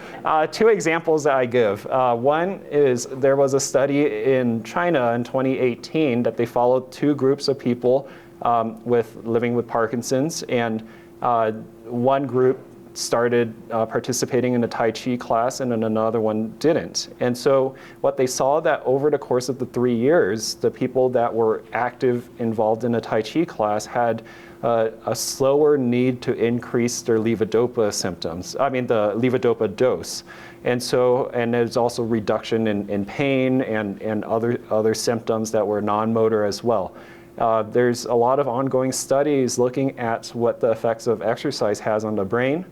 2 examples that I give. One is there was a study in China in 2018 that they followed 2 groups of people living with Parkinson's, and one group started participating in a Tai Chi class and then another one didn't. And so what they saw that over the course of the 3 years, the people that were active involved in a Tai Chi class had a slower need to increase their levodopa symptoms, the levodopa dose. And so, and there's also reduction in pain and other symptoms that were non-motor as well. There's a lot of ongoing studies looking at what the effects of exercise has on the brain.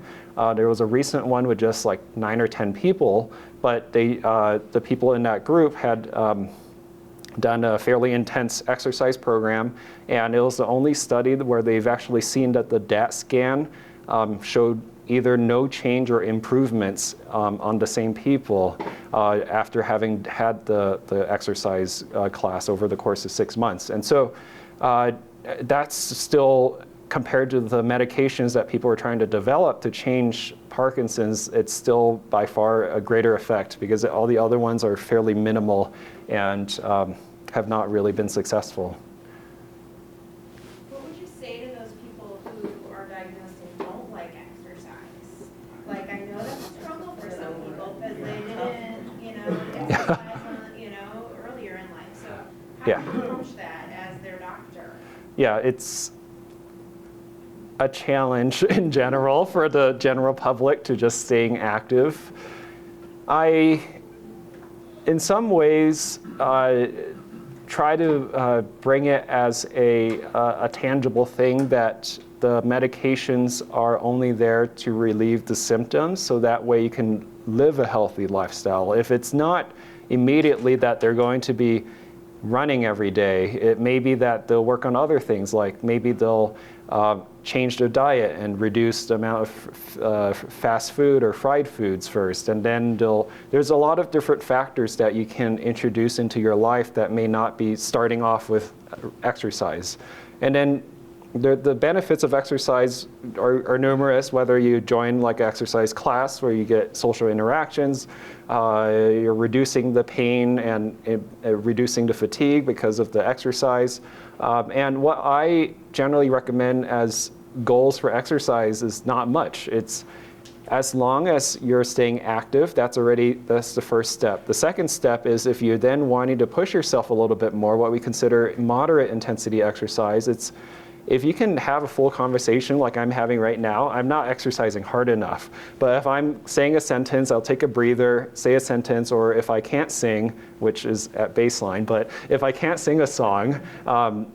There was a recent one with just like 9 or 10 people, but the people in that group had done a fairly intense exercise program, and it was the only study where they've actually seen that the DAT scan showed either no change or improvements on the same people after having had the exercise class over the course of 6 months. And so that's still, compared to the medications that people are trying to develop to change Parkinson's, it's still by far a greater effect because all the other ones are fairly minimal and have not really been successful. What would you say to those people who are diagnosed and don't like exercise? Like, I know that's a struggle for some people because they didn't, exercise, earlier in life. So how do you approach that as their doctor? Yeah, it's a challenge in general for the general public to just staying active. In some ways, try to bring it as a tangible thing that the medications are only there to relieve the symptoms, so that way you can live a healthy lifestyle. If it's not immediately that they're going to be running every day, it may be that they'll work on other things, like maybe they'll change their diet and reduce the amount of fast food or fried foods first, and then there's a lot of different factors that you can introduce into your life that may not be starting off with exercise. And then the benefits of exercise are numerous, whether you join like an exercise class where you get social interactions, you're reducing the pain and reducing the fatigue because of the exercise. And what I generally recommend as goals for exercise is not much. It's as long as you're staying active, that's the first step. The second step is if you're then wanting to push yourself a little bit more, what we consider moderate intensity exercise. It's if you can have a full conversation like I'm having right now, I'm not exercising hard enough. But if I'm saying a sentence, I'll take a breather, say a sentence, or if I can't sing, which is at baseline, but if I can't sing a song,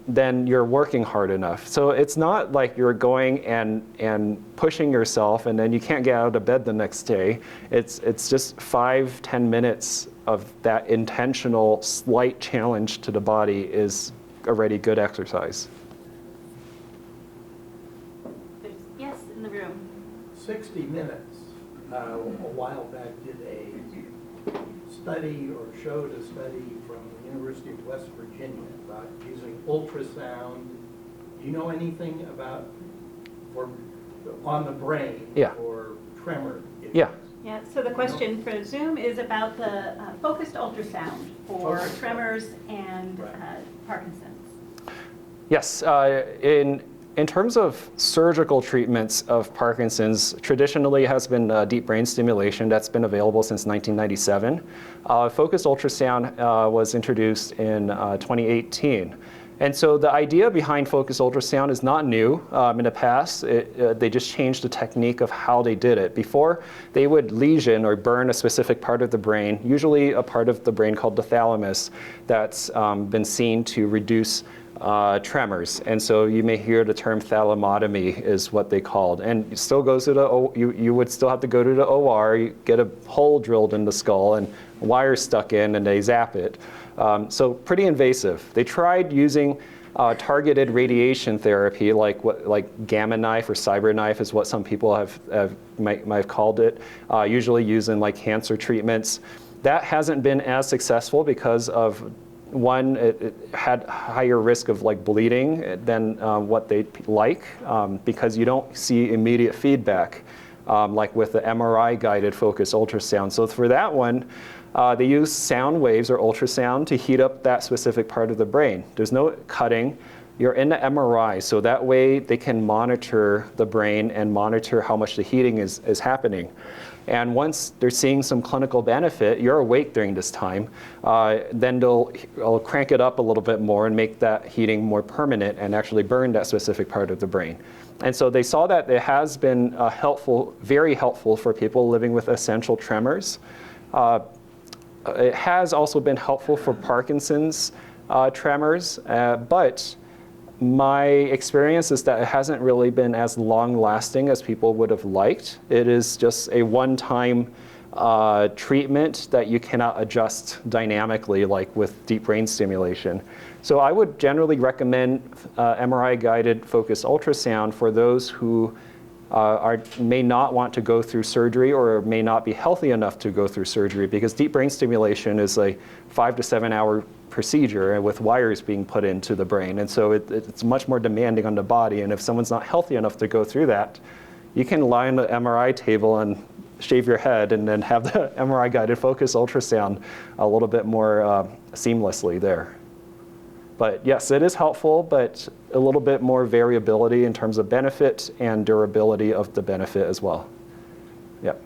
then you're working hard enough. So it's not like you're going and pushing yourself and then you can't get out of bed the next day. It's just 5-10 minutes of that intentional slight challenge to the body is already good exercise. Yes, in the room. 60 Minutes a while back did a study or showed a study from the University of West Virginia about using ultrasound. Do you know anything about on the brain for tremor issues? Yeah. Yeah, so the question for Zoom is about the focused ultrasound for tremors and Parkinson's. Yes, in terms of surgical treatments of Parkinson's, traditionally has been deep brain stimulation. That's been available since 1997. Focused ultrasound was introduced in 2018. And so the idea behind focused ultrasound is not new. In the past, they just changed the technique of how they did it. Before, they would lesion or burn a specific part of the brain, usually a part of the brain called the thalamus, that's been seen to reduce tremors. And so you may hear the term thalamotomy is what they called. And it still goes to the, you would still have to go to the OR, you get a hole drilled in the skull and wires stuck in and they zap it. So pretty invasive. They tried using targeted radiation therapy, like gamma knife or cyber knife is what some people might have called it, usually used in like cancer treatments. That hasn't been as successful because of, one, it had higher risk of like bleeding than what they like, because you don't see immediate feedback, like with the MRI guided focused ultrasound. So for that one, they use sound waves or ultrasound to heat up that specific part of the brain. There's no cutting. You're in the MRI, so that way they can monitor the brain and monitor how much the heating is happening. And once they're seeing some clinical benefit, you're awake during this time, then they'll crank it up a little bit more and make that heating more permanent and actually burn that specific part of the brain. And so they saw that it has been helpful, very helpful for people living with essential tremors. It has also been helpful for Parkinson's tremors, but my experience is that it hasn't really been as long-lasting as people would have liked. It is just a one-time treatment that you cannot adjust dynamically like with deep brain stimulation. So I would generally recommend MRI-guided focused ultrasound for those who may not want to go through surgery or may not be healthy enough to go through surgery, because deep brain stimulation is a 5 to 7 hour procedure with wires being put into the brain. And so it's much more demanding on the body. And if someone's not healthy enough to go through that, you can lie on the MRI table and shave your head and then have the MRI guided focus ultrasound a little bit more seamlessly there. But yes, it is helpful, but a little bit more variability in terms of benefit and durability of the benefit as well. Yep.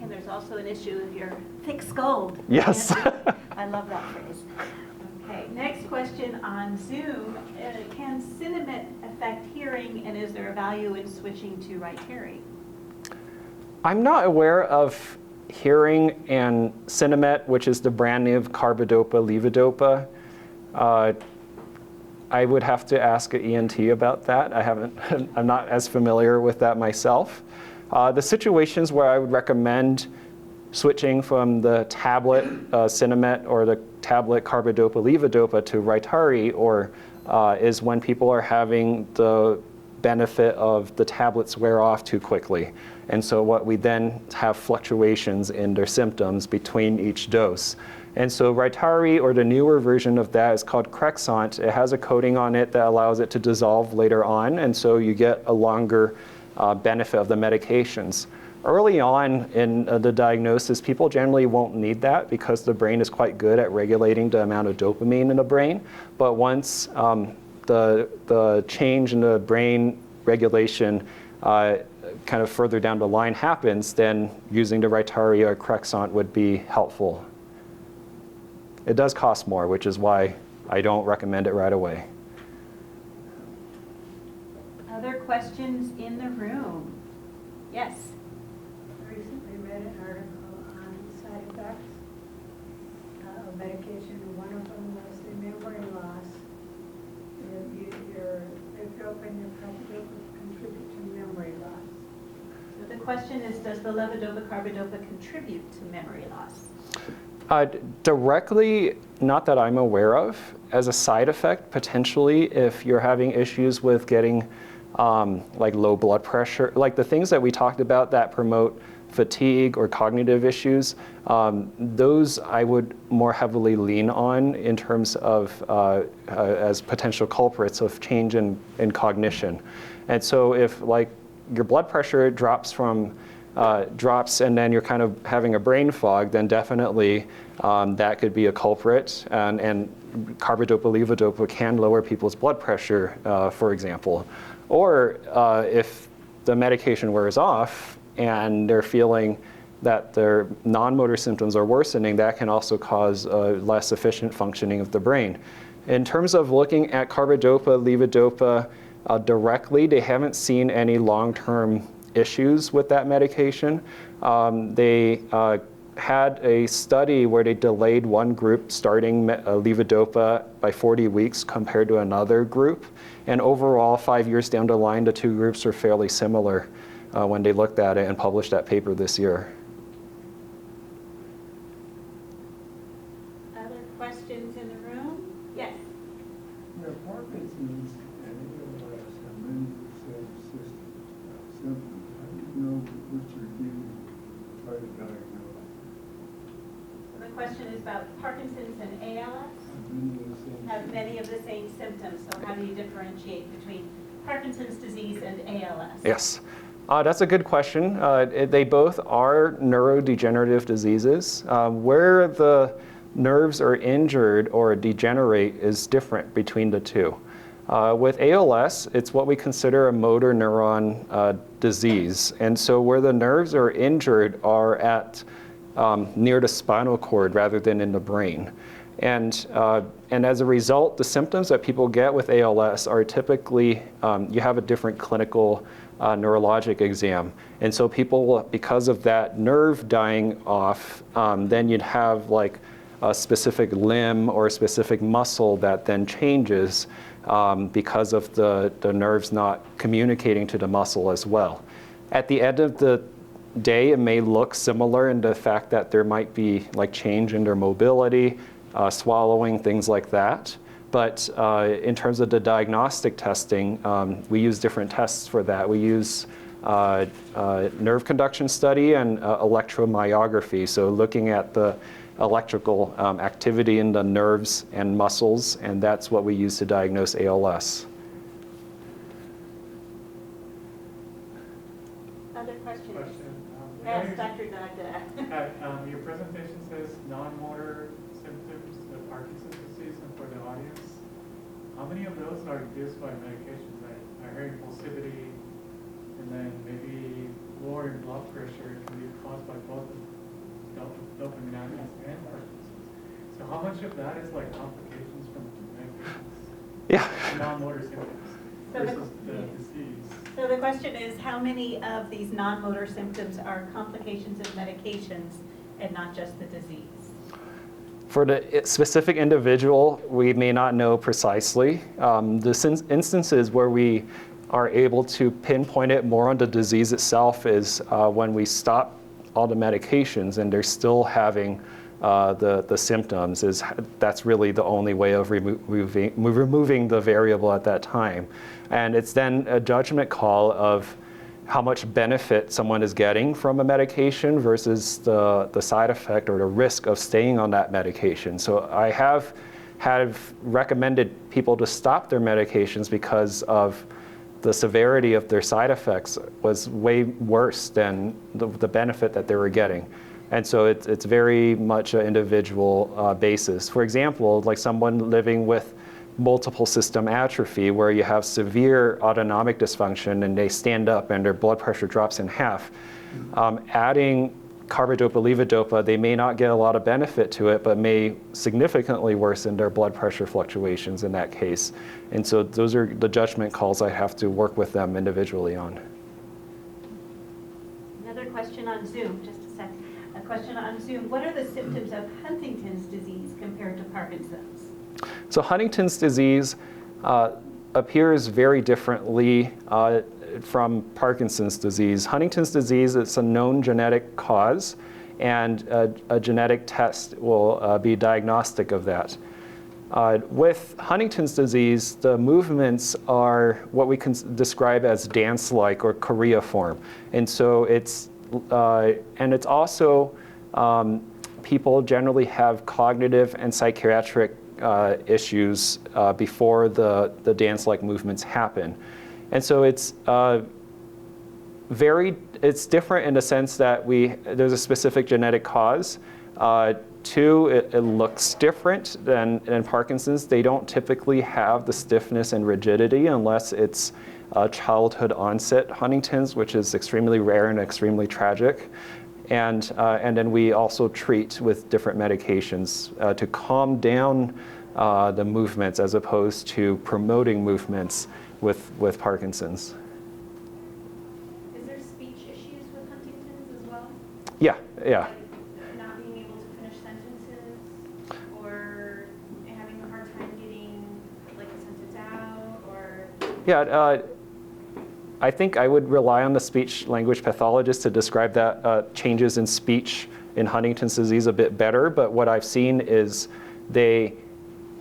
And there's also an issue of your thick skull. Yes. I love that phrase. Okay, next question on Zoom. Can Cinemet affect hearing, and is there a value in switching to right hearing? I'm not aware of hearing and Cinemet, which is the brand name of carbidopa, levodopa. I would have to ask an ENT about that. I'm not as familiar with that myself. The situations where I would recommend switching from the tablet Cinemet or the tablet carbidopa levodopa to Rytary is when people are having the benefit of the tablets wear off too quickly. And so what we then have fluctuations in their symptoms between each dose. And so Rytary, or the newer version of that, is called Crexont. It has a coating on it that allows it to dissolve later on, and so you get a longer benefit of the medications. Early on in the diagnosis, people generally won't need that because the brain is quite good at regulating the amount of dopamine in the brain. But once the change in the brain regulation kind of further down the line happens, then using the Rytary or Crexont would be helpful. It does cost more, which is why I don't recommend it right away. Other questions in the room? Yes. I recently read an article on side effects of medication. One of them was the memory loss. Your levodopa and your carbidopa contribute to memory loss. So the question is, does the levodopa carbidopa contribute to memory loss? Directly, not that I'm aware of. As a side effect, potentially, if you're having issues with getting like low blood pressure, like the things that we talked about that promote fatigue or cognitive issues, those I would more heavily lean on in terms of as potential culprits of change in cognition. And so if like your blood pressure drops and then you're kind of having a brain fog, then definitely that could be a culprit. And carbidopa levodopa can lower people's blood pressure, for example. Or if the medication wears off and they're feeling that their non-motor symptoms are worsening, that can also cause less efficient functioning of the brain. In terms of looking at carbidopa levodopa directly, they haven't seen any long-term issues with that medication. They had a study where they delayed one group starting levodopa by 40 weeks compared to another group. And overall, 5 years down the line, the two groups are fairly similar when they looked at it and published that paper this year. Other questions in the room? Yes. Parkinson's and ALS have many of the same symptoms. How do you know which are due to try to diagnose? The question is about Parkinson's and ALS. Have many of the same symptoms. So how do you differentiate between Parkinson's disease and ALS? Yes. That's a good question. They both are neurodegenerative diseases. Where the nerves are injured or degenerate is different between the two. With ALS, it's what we consider a motor neuron disease. And so where the nerves are injured are at near the spinal cord rather than in the brain. And as a result, the symptoms that people get with ALS are typically, you have a different clinical neurologic exam. And so people, because of that nerve dying off, then you'd have like a specific limb or a specific muscle that then changes because of the nerves not communicating to the muscle as well. At the end of the day, it may look similar in the fact that there might be like change in their mobility, swallowing, things like that. But in terms of the diagnostic testing, we use different tests for that. We use nerve conduction study and electromyography, so looking at the electrical activity in the nerves and muscles, and that's what we use to diagnose ALS. Other questions? Question. Yes, Dr. Dagda. Your presentation says non-motor symptoms of Parkinson's disease, and for the audience, how many of those are induced by medications? I heard impulsivity, and then maybe lowering blood pressure can be caused by both dopamine agonists and Parkinson's. So how much of that is like complications from medications? Yeah. Non-motor symptoms versus the disease. So the question is, how many of these non-motor symptoms are complications of medications and not just the disease? For the specific individual, we may not know precisely. The instances where we are able to pinpoint it more on the disease itself is when we stop all the medications and they're still having the symptoms. That's really the only way of removing the variable at that time. And it's then a judgment call of how much benefit someone is getting from a medication versus the side effect or the risk of staying on that medication. So I have recommended people to stop their medications because of the severity of their side effects was way worse than the benefit that they were getting. And so it's very much an individual basis. For example, like someone living with multiple system atrophy where you have severe autonomic dysfunction and they stand up and their blood pressure drops in half. Adding carbidopa, levodopa, they may not get a lot of benefit to it, but may significantly worsen their blood pressure fluctuations in that case. And so those are the judgment calls I have to work with them individually on. Another question on Zoom, just a second. A question on Zoom. What are the symptoms of Huntington's disease compared to Parkinson's? So Huntington's disease appears very differently from Parkinson's disease. Huntington's disease, it's a known genetic cause, and a genetic test will be diagnostic of that. With Huntington's disease, the movements are what we can describe as dance-like or choreiform. And so it's also, people generally have cognitive and psychiatric issues before the dance-like movements happen. And so it's different in the sense that there's a specific genetic cause. Two, it looks different than in Parkinson's. They don't typically have the stiffness and rigidity unless it's childhood onset Huntington's, which is extremely rare and extremely tragic. And then we also treat with different medications to calm down the movements as opposed to promoting movements with Parkinson's. Is there speech issues with Huntington's as well? Yeah. Like not Yeah, I think I would rely on the speech language pathologist to describe that changes in speech in Huntington's disease a bit better, but what I've seen is they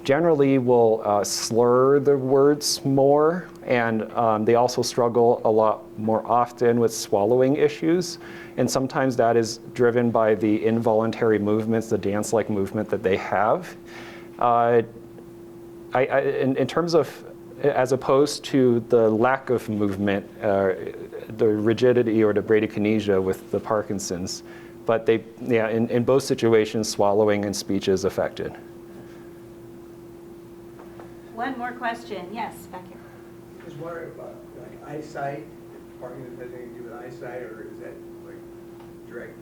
generally will slur the words more, and they also struggle a lot more often with swallowing issues, and sometimes that is driven by the involuntary movements, the dance-like movement that they have. In terms of, as opposed to the lack of movement, the rigidity or the bradykinesia with the Parkinson's, but in both situations, swallowing and speech is affected. One more question. Yes, back here. I was wondering about like eyesight, Parkinson's has anything to do with eyesight, or is that like direct,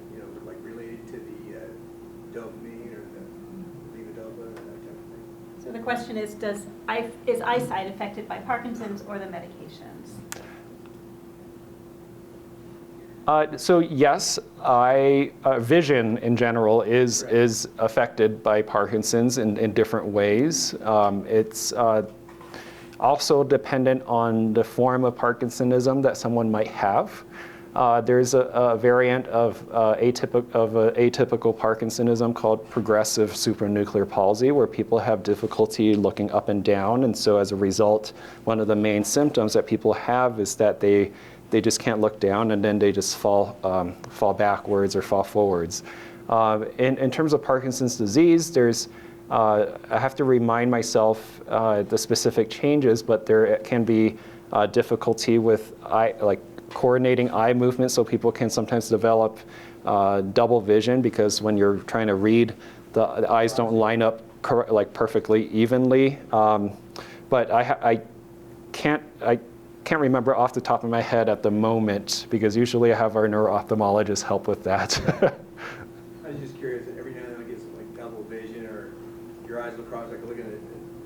like related to the dopamine or the levodopa and that type of thing? So the question is eyesight affected by Parkinson's or the medications? So yes, vision in general is affected by Parkinson's in different ways. It's also dependent on the form of Parkinsonism that someone might have. There's a variant of atypical Parkinsonism called progressive supranuclear palsy, where people have difficulty looking up and down, and so as a result, one of the main symptoms that people have is that they just can't look down, and then they just fall backwards or fall forwards. In terms of Parkinson's disease, I have to remind myself the specific changes, but there can be difficulty with coordinating eye movement, so people can sometimes develop double vision, because when you're trying to read, the eyes don't line up perfectly evenly. But I can't remember off the top of my head at the moment, because usually I have our neuro-ophthalmologist help with that. I was just curious, every now and then I get some like double vision, or your eyes will cross like looking at a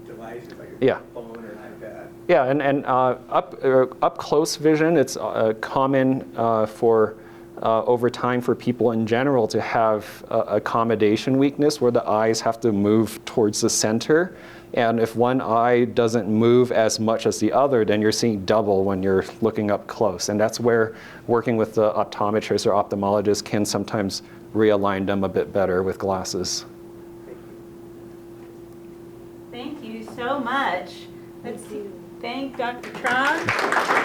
device, like a phone or an iPad. Yeah, and up close vision, it's common for over time for people in general to have accommodation weakness, where the eyes have to move towards the center. And if one eye doesn't move as much as the other, then you're seeing double when you're looking up close. And that's where working with the optometrist or ophthalmologist can sometimes realign them a bit better with glasses. Thank you so much. Let's thank Dr. Truong.